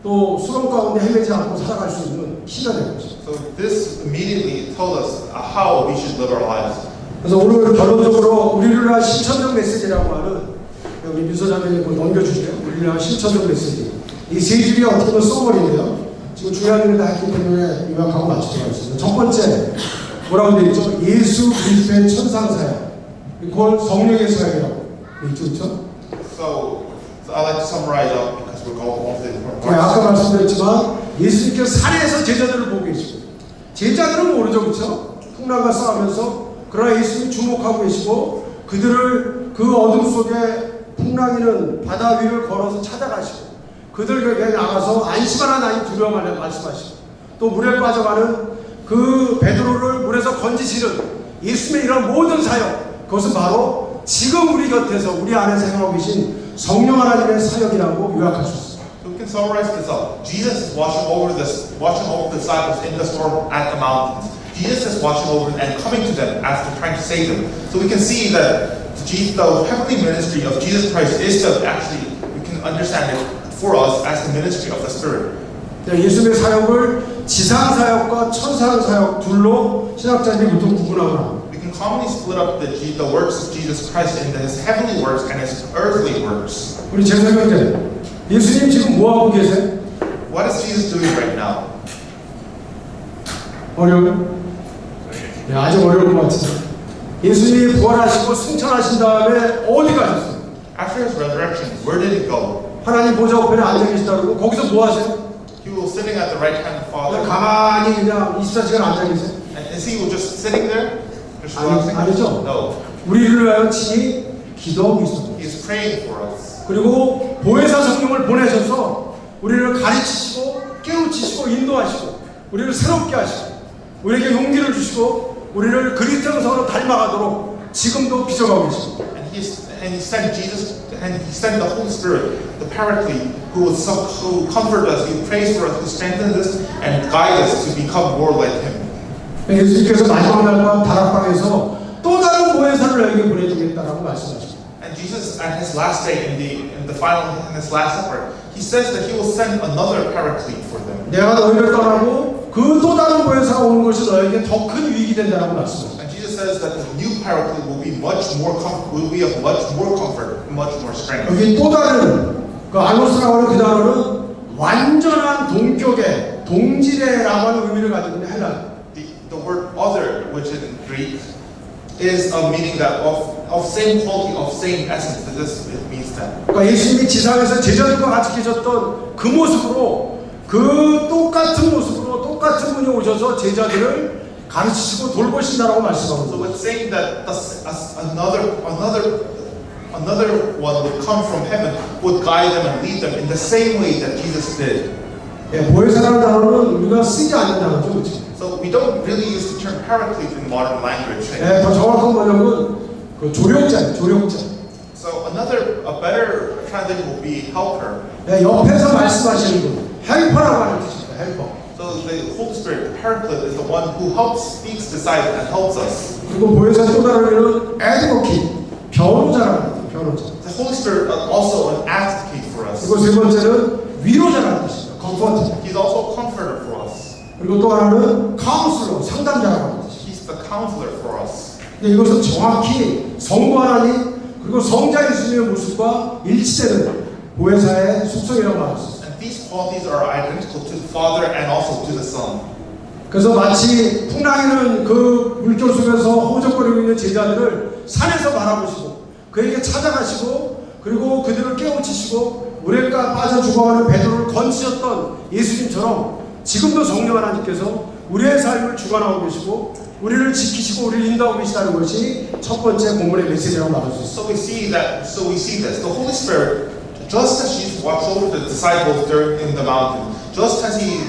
또 수렁 가운데 헤매지 않고 살아갈 수 있는 시가 된 거죠. So this immediately told us how we should live our lives. 그래서 오늘 결론적으로 우리를 위한 실천적 메시지라고 하는 우리 민소자매님 넘겨주세요. 우리를 위한 실천적 메시지. 이 세 줄이 어떻게 보면 써머리인데요. 지금 중요한 일을 다 했기 때문에 요약하고 마치도록 하겠습니다. 첫 번째 뭐라고 되어 있죠? 예수 그리스도의 천상사역. 그걸 성령의 사역이라고 되어 있죠. So I like to summarize up because we're going off the different 네, 아까 parts. 말씀드렸지만 예수님께서 산에서 제자들을 보고 계시고 제자들은 모르죠, 그렇죠? 풍랑과 싸우면서 그러나 예수님이 주목하고 계시고 그들을 그 어둠 속에 풍랑이는 바다 위를 걸어서 찾아가시고 그들에게 나가서 안심하라 나니 두려워 말라 말씀하시고 또 물에 빠져가는 그 베드로를 물에서 건지시는 예수님의 이런 모든 사역, 그것은 바로 지금 우리 곁에서 우리 안에서 행하고 계신 성령 하나님의 사역이라고 요약할 수 있습니다. So we can summarize this up. Jesus is watching over the disciples in the storm at the mountains. Jesus is watching over and coming to them after trying to save them. So we can see that the heavenly ministry of Jesus Christ is to actually, we can understand it for us as the ministry of the Spirit. 예수님의 사역을 지상 사역과 천상 사역 둘로 신학자들이 보통 구분하고 합니다. We can commonly split up the works of Jesus Christ into His heavenly works and His earthly works. 우리 제사장들, 예수님 지금 뭐 하고 계세요? What is Jesus doing right now? 어려워요? 네, 아주 어려운 것 같아요. 예수님이 부활하시고 승천하신 다음에 어디 가셨어요? After His resurrection, where did He go? 하나님 보좌 우편에 앉아 계시다 그러고 거기서 뭐 하세요? He was sitting at the right hand of the Father. 그냥 가만히 그냥 24시간 앉아 계세요? And is He just sitting there? Just relaxing? 아니죠. No. 우리를 위하여 친히 기도하고 있습니다. He's praying for us. 그리고 보혜사 성령을 보내셔서 우리를 가르치시고 깨우치시고 인도하시고 우리를 새롭게 하시고 우리에게 용기를 주시고 우리를 그리스도 형상으로 닮아가도록 지금도 빚어가고 계십니다. And He sent Jesus, and He sent the Holy Spirit, the Paraclete, who comforted us, who prays for us, who strengthens us, and guides us to become more like Him. 예수님께서 마지막 날과 다락방에서 또 다른 보혜사를 너에게 보내주겠다라고 말씀하십니다. And Jesus, at His last day, in His Last Supper, He says that He will send another Paraclete for them. 내가 너희를 떠나고 그 또 다른 보혜사가 오는 것이 너에게 더 큰 유익이 된다라고 말씀하십니다. And Jesus says that the new Paraclete will be of much more comfort, much more strength. 여기 또 다른 그 알로스라고 하는 그 단어는 완전한 동격의 동질의라고 하는 의미를 가지고 있는 헬라. The word other, which in Greek is a meaning that of same quality, of same essence. That this it means that. 그러니까 예수님이 지상에서 제자들과 같이 계셨던 그 모습으로 그 똑같은 모습으로 똑같은 분이 오셔서 제자들을 가르치시고 돌보신다라고 말씀하고 So 있습니다. it's saying that another one would come from heaven, would guide them and lead them in the same way that Jesus did. 예, 보혜사라는 단어는 우리가 쓰지 않는 단어죠, 그렇죠? So we don't really use the term paraclete in modern language. 예, 더 정확한 번역은 그 조력자예요, 조력자. So a better translation would be helper. 예, 옆에서 말씀하시는 분, 헬퍼라고 하는 뜻입니다, 헬퍼. So the Holy Spirit, the Paraclete, is the one who speaks, decides, and helps us. 그리고 보혜사 또 다른 의미는 advocate, 변호자라는 뜻이에요, 변호자. The Holy Spirit is also an advocate for us. 그리고 세 번째는 위로자라는 뜻이죠, comforter. He's also a comforter for us. 그리고 또 하나는 counselor, 상담자라고 하는 뜻이죠. He's the counselor for us. 근데 이것은 정확히 성부 하나님 그리고 성자 예수님의 모습과 일치되는 보혜사의 속성이라고 말할 수 있습니다. And these qualities are identical to the Father and also to the Son. 그래서 마치 풍랑이는 그 물결 속에서 허우적거리고 있는 제자들을 산에서 바라보시고 그에게 찾아가시고 그리고 그들을 깨우치시고 물에가 빠져 죽어가는 베드로를 건지셨던 예수님처럼 지금도 성령 하나님께서 우리의 삶을 주관하고 계시고 우리를 지키시고 우리를 인도하고 계시다는 것이 첫 번째 본문의 메시지라고 말할 수 있습니다. So we see this. The Holy Spirit, just as Jesus watched over the disciples in the mountain, just as He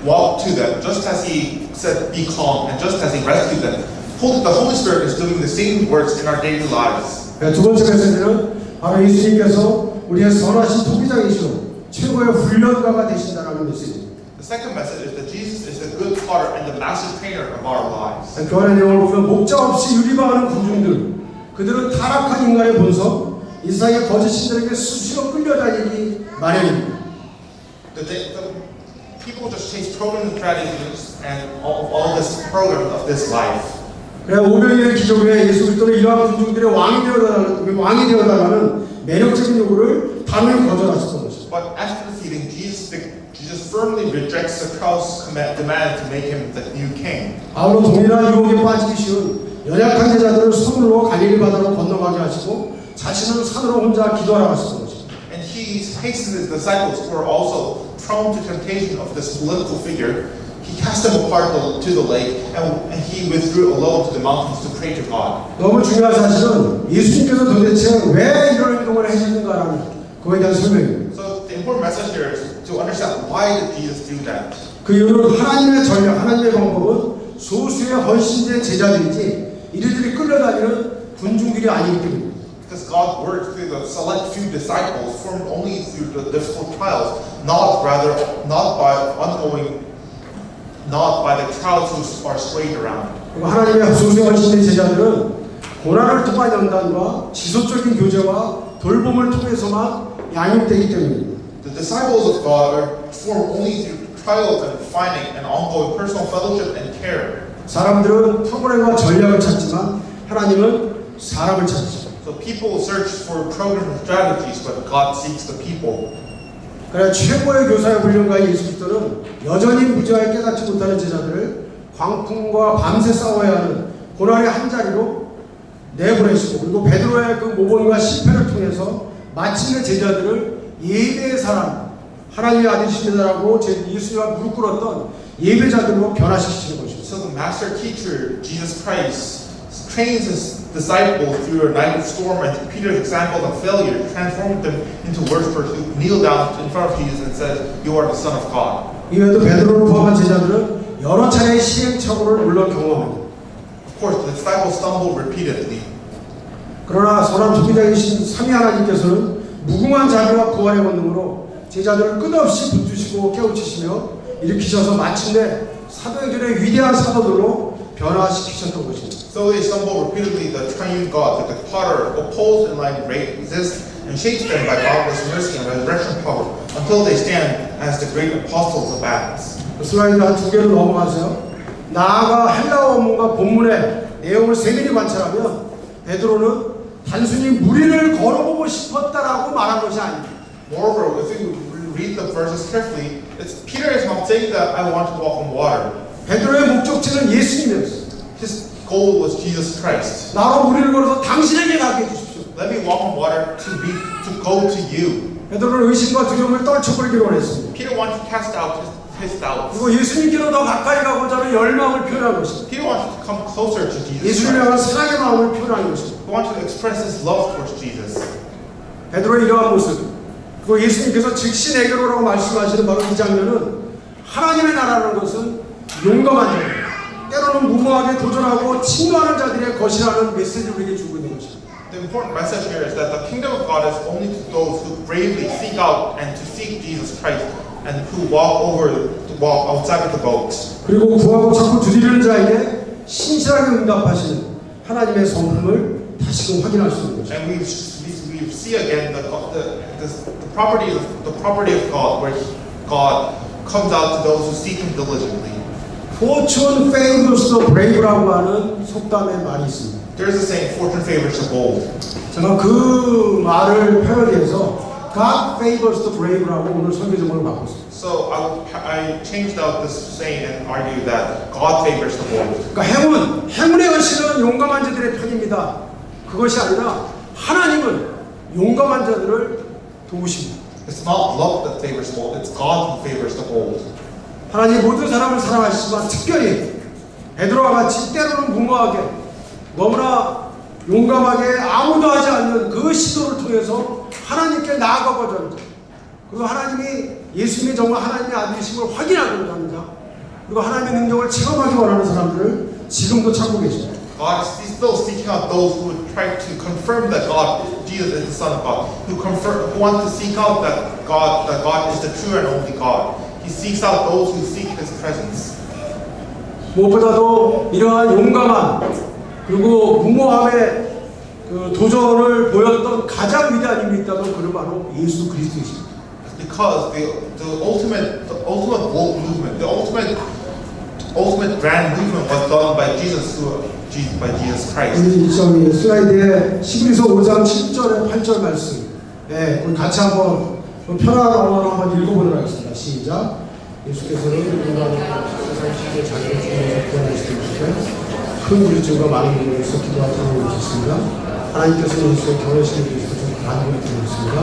walked to them, just as he said, be calm, and just as he rescued them, the Holy Spirit is doing the same works in our daily lives. 두 번째 메시지는 바로 예수님께서 우리의 선하신 통비장이시오 최고의 훈련가가 되신다라는 메시지. The second message is that Jesus is a good potter and the master trainer of our lives. 교환의 내용을 보면 목자 없이 유리방하는 군중들, 그들은 타락한 인간의 본성, 이 세상의 거짓 신들에게 수시로 끌려다니기 마련입니다. The people just chase programs and strategies and all this program of this life. 그래 500일의 기적 후에 예수 그리스도는 이러한 군중들의 왕이 되어달라는 매력적인 요구를 단호히 거절하셨던 것입니다. But after defeating Jesus firmly rejects the crowd's demand to make him the new king. 아울러 동일한 유혹에 빠지기 쉬운 연약한 제자들을 손으로 갈릴리 바다로 건너가게 하시고 자신은 산으로 혼자 기도하러 갔었던 것입니다. And he hastened his disciples who are also prone to temptation of this political figure. He cast them apart to the lake, and he withdrew alone to the mountains to pray to God. 너무 중요한 사실은 예수님께서 도대체 왜 이런 행동을 하셨는가라는 그거에 대한 설명입니다. So the important message here is to understand why did Jesus do that. 그 이유는 하나님의 전략, 하나님의 방법은 소수의 헌신된 제자들이지 이들이 끌려다니는 군중들이 아니기 때문입니다. Because God works through the select few disciples formed only through the difficult trials, not by the crowds who are swayed around. 하나님의 소수의 헌신된 제자들은 고난을 통한 연단과 지속적인 교제와 돌봄을 통해서만 양육되기 때문입니다. The disciples of God are formed only through trials and finding and ongoing personal fellowship and care. 사람들은 프로그램과 전략을 찾지만 하나님은 사람을 찾으십니다. So people search for programs and strategies, but God seeks the people. 그래 최고의 교사의 훈련가인 예수 그리스도는 여전히 무지하게 깨닫지 못하는 제자들을 광풍과 밤새 싸워야 하는 고난의 한 자리로 내보내시고 그리고 베드로의 그 모범과 실패를 통해서 마침내 제자들을 예배의 사람 하나님의 아들이십니다라고 예수님과 무릎 꿇었던 예배자들로 변화시키시는 것입니다. So the master teacher Jesus Christ trains his disciples through a night of storm and Peter's example of failure transformed them into worshippers who kneel down in front of Jesus and said, "You are the Son of God." 이외에도 베드로를 포함한 제자들은 여러 차례의 시행착오를 물론 경험합니다. Of course, the disciples stumble repeatedly. 그러나 선한 통비장이신 삼위 하나님께서는 무궁한 자비와 부활의 권능으로 제자들을 끝없이 붙드시고 깨우치시며 일으키셔서 마침내 사도행전의 위대한 사도들로 변화시키셨던 것입니다. So they stumble repeatedly. The triune God, like a potter, upholds and like raises and shapes them by boundless mercy and resurrection power until they stand as the great apostles of Acts. 슬라이드 한 두 개로 넘어가세요. 나아가 헬라어 원문과 본문의 내용을 세밀히 관찰하면 베드로는 단순히 무리를 걸어보고 싶었다라고 말한 것이 아닙니다. Moreover, if you read the verses carefully, Peter is not saying that I want to walk on water. 베드로의 목적지는 예수님이었어요. His goal was Jesus Christ. 나로 무리를 걸어서 당신에게 가게 해주십시오. Let me walk on water to go to you. 베드로는 의심과 두려움을 떨쳐버리기로 원했습니다. Peter wanted to cast out his doubts. 그리고 예수님께로 더 가까이 가고자 하는 열망을 표현한 것입니다. Peter wanted to come closer to Jesus 예수님을 향한 Christ. 사랑의 마음을 표현한 것입니다. He wanted to express his love towards Jesus. 베드로의 이러한 모습, 그리고 예수님께서 즉시 내게로 오라고 말씀하시는 바로 이 장면은 하나님의 나라라는 것은 용감한 자, 때로는 무모하게 도전하고 침노하는 자들의 것이라는 메시지를 우리에게 주고 있는 것입니다. The important message here is that the kingdom of God is only to those who bravely seek out and to seek Jesus Christ and who walk outside of the boat. 그리고 구하고 찾고 두드리는 자에게 신실하게 응답하시는 하나님의 성품을 다시금 확인할 수 있는 것입니다. And we see again the property of God, where God comes out to those who seek Him diligently. Fortune favors the brave라고 하는 속담의 말이 있습니다. There is a saying, "Fortune favors the bold." 제가 그 말을 패러디해서 God favors the brave라고 오늘 설교 제목을 바꿨습니다. So I changed out this saying and argued that God favors the bold. 그러니까 행운의 여신은 용감한 자들의 편입니다. 그것이 아니라 하나님은 용감한 자들을 도우십니다. It's not luck that favors the bold; it's God who favors the bold. 하나님 모든 사람을 사랑하시지만 특별히 베드로와 같이 때로는 무모하게 너무나 용감하게 아무도 하지 않는 그 시도를 통해서 하나님께 나아가고자 합니다. 그리고 하나님이 예수님이 정말 하나님의 아들이심을 확인하고자 합니다. 그리고 하나님의 능력을 체험하기 원하는 사람들을 지금도 찾고 계십니다. God is still seeking out those who would try to confirm that Jesus is the Son of God, who want to seek out that God is the true and only God. He seeks out those who seek His presence. 무엇보다도 이러한 용감한 그리고 무모함의 그 도전을 보였던 가장 위대한 인물이 있다면 그는 바로 예수 그리스도이십니다. Because the ultimate world movement, the ultimate grand movement was done by Jesus Christ. 우리 슬라이드에 히브리서 5장 7절에 8절 말씀, 그걸 같이 한번 편안한 언어로 한번 읽어보도록 하겠습니다. 시작. 예수께서는 인간 세상 시대 자기의 주님에서 구원하시기 위해 큰 우리증과 많은 분들로서 기도하도록 하셨습니다. 하나님께서 예수의 결혼식을 위해서 좀 간구를 드렸습니다.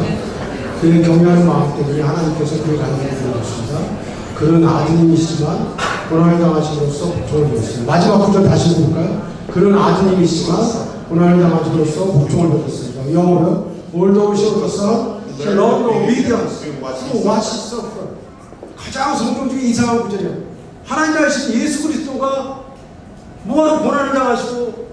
그의 경외하는 마음 때문에 하나님께서 그의 간구를 드렸습니다. 그는 아드님이시지만 고난을 당하심으로써 복종을 받았습니다. 마지막 구절 다시 읽어볼까요? 그는 아드님이시지만 고난을 당하심으로써 복종을 받았습니다. 영어로 Although he was the son, he learned obedience through what he suffered. 가장 성경 중에 이상한 구절이에요. 하나님 하신 예수 그리스도가 뭐하러 고난을 당하시고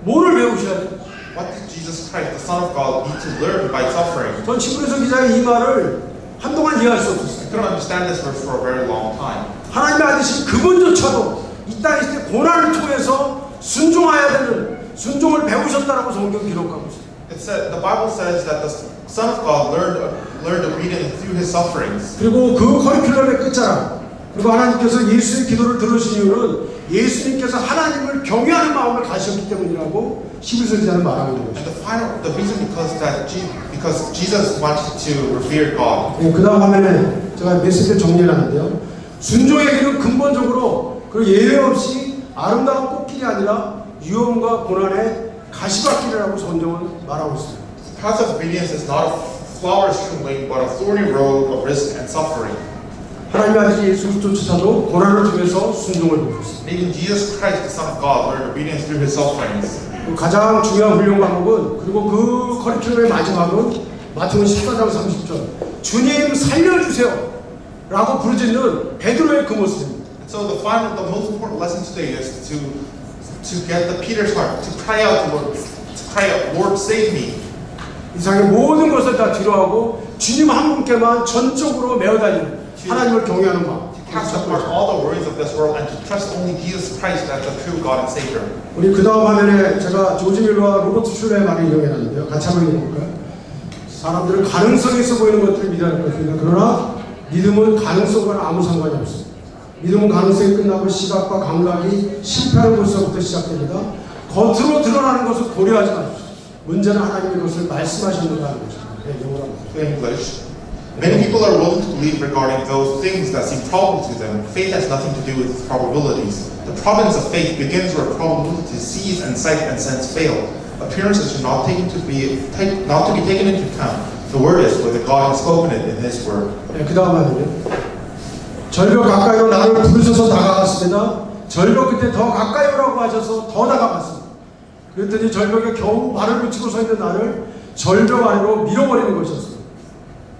뭐를 배우셔야 돼요? What did Jesus Christ, the Son of God, need to learn by suffering? 전 히브리서 기자의 이 말을 한동안 이해할 수 없었어요. I couldn't understand this verse for a very long time. 하나님의 아들이신 그분조차도 이 땅에 있을 때 고난을 통해서 순종해야 되는 순종을 배우셨다라고 성경 기록하고 있어요. The Bible says that the Son of God learned obedience through His sufferings. 그리고 그 커리큘럼의 끝자락, 그리고 하나님께서 예수의 기도를 들으신 이유는 예수님께서 하나님을 경외하는 마음을 가셨기 때문이라고 히브리서 기자는 말하고 있는 것이죠. And the reason because Jesus wanted to revere God. 그 다음 화면에 제가 메시지를 정리해놨는데요. 순종의 길은 근본적으로 그 예외 없이 아름다운 꽃길이 아니라 위험과 고난의 가시밭길이라고 성경은 말하고 있습니다. The path of obedience is not a flower-strewn lane, but a thorny road of risk and suffering. 하나님의 아들 예수 그리스도조차도 고난을 통해서 순종을 보였습니다. Even Jesus Christ, the Son of God, learned obedience through His sufferings. 가장 중요한 훈련 과목은 그리고 그 커리큘럼의 마지막은 마태복음 14장 30절 주님 살려주세요 라고 부르짖는 베드로의 그 모습입니다. So the most important lesson today is to get the Peter's heart, to cry out, Lord, save me. 이 세상의 모든 것을 다 뒤로하고 주님 한 분께만 전적으로 메어다니는 하나님을 경외하는 마음. Cast apart all the worries of this world and to trust only Jesus Christ as the true God and Savior. 우리 그 다음 화면에 제가 조지 밀러와 로버트 슐러의 말을 인용해놨는데요. 같이 한번 읽어볼까요? 사람들은 가능성이 있어 보이는 것들을 믿어야 것입니다. 그러나 믿음은 가능성과는 아무 상관이 없습니다. 믿음은 가능성이 끝나고 시각과 감각이 실패하는 것부터 시작됩니다. 겉으로 드러나는 것을 고려하지 마십시오. 문제는 하나님이 그것을 말씀하셨는가 하는 것입니다. 네, 영어로. English. Many people are willing to believe regarding those things that seem probable to them. Faith has nothing to do with probabilities. The province of faith begins where probabilities, sees and sight and sense fail. Appearances are not to be taken into account. The word is whether God has spoken it in His word. 네, 그 다음 화면에 절벽 가까이로 나를 부르셔서 다가갔습니다. 절벽 끝에 더 가까이 오라고 하셔서 더 다가갔습니다. 그랬더니 절벽에 겨우 발을 붙이고 서 있는 나를 절벽 아래로 밀어버리는 것이었습니다.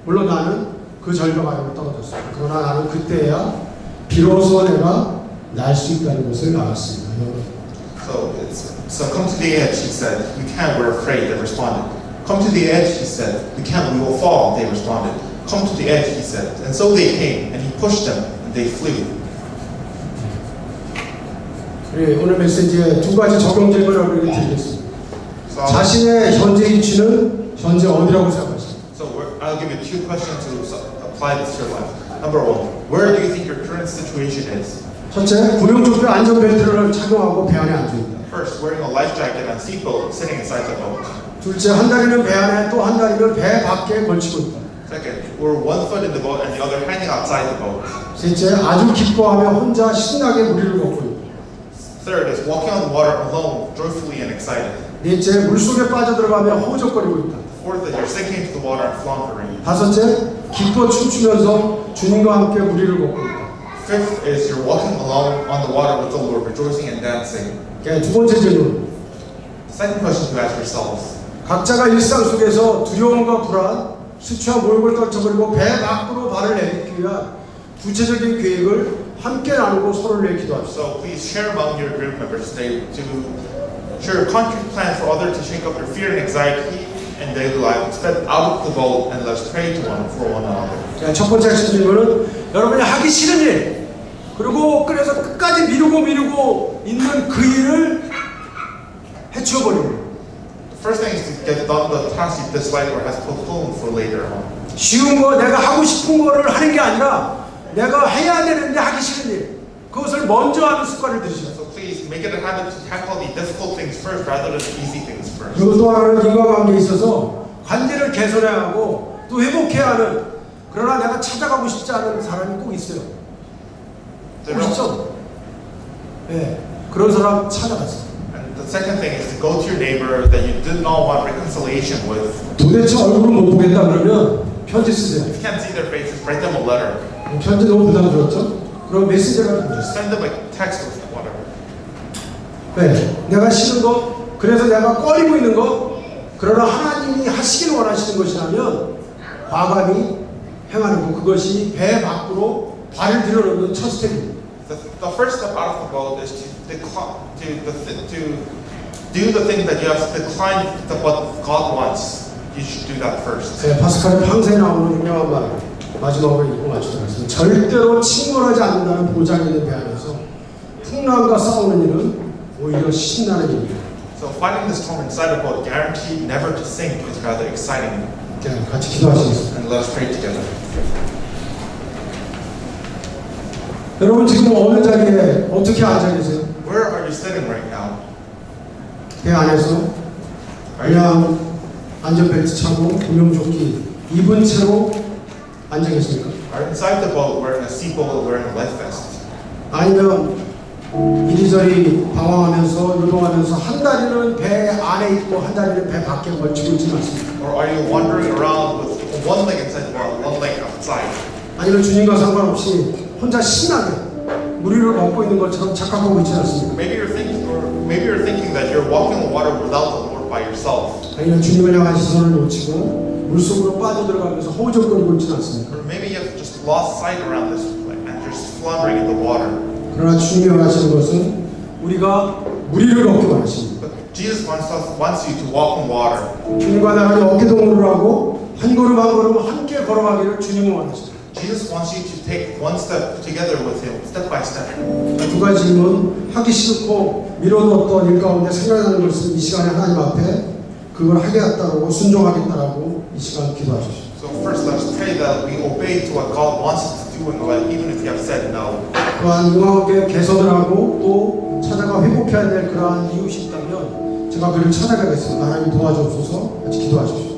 물론 나는 그 절벽 아래로 떨어졌습니다. 그러나 나는 그때야 비로소 내가 날 수 있다는 것을 알았습니다. So come to the edge, he said. We can't, we're afraid, they responded. Come to the edge, he said. We can't, we will fall, they responded. Come to the edge, he said. And so they came, and he pushed them, and they flew. 오늘 메시지에 두 가지 적용 질문을 드리겠습니다. 자신의 현재 위치는 현재 어디라고 생각하십니까? So I'll give you two questions to apply this to your life. Number one, where do you think your current situation is? 첫째, 구명조끼 안전벨트를 착용하고 배 안에 앉아 있다. First, wearing a life jacket and seatbelt, sitting inside the boat. 둘째, 한 다리는 배 안에 또 한 다리는 배 밖에 걸치고 있다. Second, we're one foot in the boat and the other hanging outside the boat. 셋째, 아주 기뻐하며 혼자 신나게 무리를 걷고 있다. Third is walking on the water alone, joyfully and excited. 넷째, 물속에 빠져들어가며 허우적거리고 있다. Fourth is you're sinking into the water and floundering. 다섯째, 기뻐 춤추면서 주님과 함께 무리를 걷고 있다. Fifth is you're walking along on the water with the Lord, rejoicing and dancing. 두 번째 질문. Second question to ask yourselves. 각자가 일상 속에서 두려움과 불안, 술 취한 모욕을 떨쳐버리고 배 밖으로 발을 내딛기 위한 구체적인 계획을 함께 나누고 서로를 위해 기도합시다. So please share among your group members today to share a concrete plan for others to shake up their fear and anxiety in daily life. Step out of the boat and let's pray for one another. 자, 첫 번째 질문은 여러분이 하기 싫은 일, 그리고 그래서 끝까지 미루고 있는 그 일을 해치워버리는 거예요. The first thing is to get done the task you dislike or has postponed for later on. 쉬운 거, 내가 하고 싶은 거를 하는 게 아니라 내가 해야 되는데 하기 싫은 일, 그것을 먼저 하는 습관을 들이시죠. So please make it a habit to tackle the difficult things first rather than the easy things first. 그리고 또 하나는 인간관계에 있어서 관계를 개선해야 하고 또 회복해야 하는, 그러나 내가 찾아가고 싶지 않은 사람이 꼭 있어요. 꼭 있죠? 네, 그런 사람 찾아가세요. And the second thing is to go to your neighbor that you did not want reconciliation with. 도대체 얼굴을 못 보겠다 그러면 편지 쓰세요. If you can't see their faces, write them a letter. 편지 너무 부담스럽죠? 그럼 메시지가 보내세요. Send them a text or whatever. 네, 내가 싫은 거, 그래서 내가 꺼리고 있는 거, 그러나 하나님이 하시길 원하시는 것이라면 과감히 행하는 거, 그것이 배 밖으로 발을 들여놓는 첫 스텝입니다. The first step out of the boat is to do the thing that you have declined what God wants. You should do that first. 네, 파스칼의 평생에 나오는 유명한 말 마지막으로 읽고 마치도록 하겠습니다. 절대로 침몰하지 않는다는 보장이 있는 배 안에서 풍랑과 싸우는 일은 오히려 신나는 일입니다. So fighting the storm inside a boat, guaranteed never to sink, is rather exciting. 네, 같이 기도하시겠습니다. And let us pray together. 여러분 지금 어느 자리에 어떻게 앉아 계세요? Where are you sitting right now? 배 안에서 그냥 안전벨트 차고 구명조끼 입은 채로 앉아 계십니까? Are inside the boat wearing a seatbelt or wearing a life vest? 아니면 이리저리 방황하면서 요동하면서 한 다리는 배 안에 있고 한 다리는 배 밖에 걸치고 있지는 않습니다. Or are you wandering around with one leg inside the boat, one leg outside? 아니면 주님과 상관없이 혼자 신나게 무리를 걷고 있는 것처럼 착각하고 있지 않습니다. Maybe you're thinking that you're walking on water without the Lord by yourself. 아니면 주님을 향한 시선을 놓치고 물속으로 빠져들어가면서 허우적거리고 있지는 않습니까? Or maybe you've just lost sight around this and you're just floundering in the water. 그러나 주님이 원하시는 것은 우리가 무리를 걷기 원하십니다. But Jesus wants you to walk on water. 주님과 나란히 어깨동무를 하고 한 걸음 한 걸음 함께 걸어가기를 주님은 원하십니다. Jesus wants you to take one step together with Him, step by step. 두 가지는 하기 싫고 미뤄뒀던 일 가운데 생각나는 것을 이 시간에 하나님 앞에 그걸 하겠다라고 순종하겠다라고 이 시간 기도하십시오. So first, let's pray that we obey to what God wants us to do in life, even if you have said no. 또한 인간관계 개선을 하고 또 찾아가 회복해야 될 그러한 이웃이 있다면 제가 그를 찾아가겠습니다. 하나님 도와주옵소서. 같이 기도하십시오.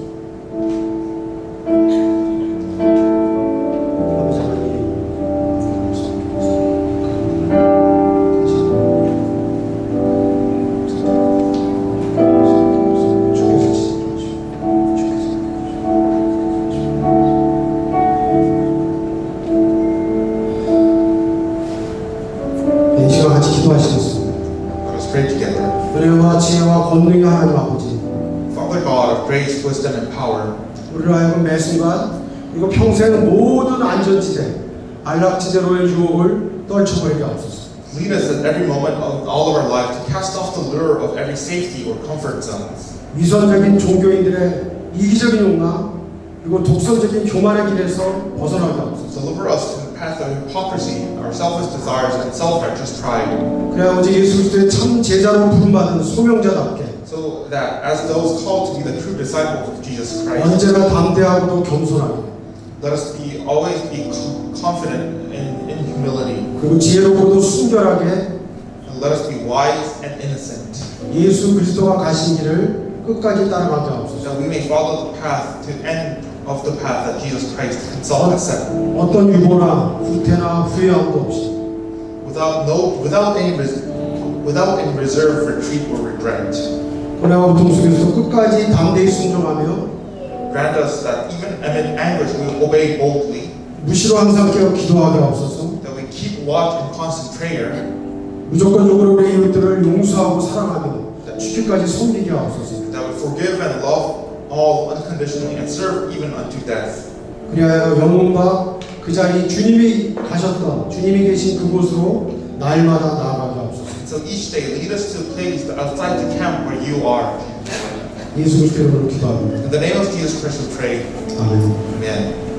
지혜와 권능의 하나님 아버지, Father God of grace, wisdom, and power, 우리를 하여금 매 순간 그리고 평생 모든 안전지대, 안락지대로의 유혹을 떨쳐버리게 하옵소서. lead us at every moment of all of our life to cast off the lure of every safety or comfort zones. 위선적인 종교인들의 이기적인 욕망 그리고 독선적인 교만의 길에서 벗어나게 하옵소서. Deliver us from the path of hypocrisy, our selfish desires, and self-righteous pride. 그래야 오직 예수 그리스도의 참 제자로 부름받은 소명자답게 So that as those called to be the true disciples of Jesus Christ, 언제나 담대하고도 겸손하게 let us always be confident in humility. 그리고 지혜롭고도 순결하게 And let us be wise and innocent. 예수 그리스도가 가신 길을 끝까지 따라가게 하옵소서. That we may follow the path to end of the path that Jesus Christ Himself has set. 어떤 유보나 후퇴나 후회함도 없이 Without any reserve retreat or regret. 고뇌와 고통 속에서 끝까지 담대히 순종하며 Grant us that even amid anguish we will obey boldly. 무시로 항상 깨어 기도하게 하옵소서. That we keep watch and constant prayer. 무조건적으로 우리 이웃들을 용서하고 사랑하며 죽기까지 섬기게 하옵소서. That we forgive and love all unconditionally and serve even unto death. 그리하여 영혼과 그 자리 주님이 가셨던 주님이 계신 그곳으로 날마다 나아가게 하옵소서. So each day lead us to a place outside the camp where you are. 예수 그리스도 이름으로 기도합니다. In the name of Jesus Christ we pray. 아멘. Amen.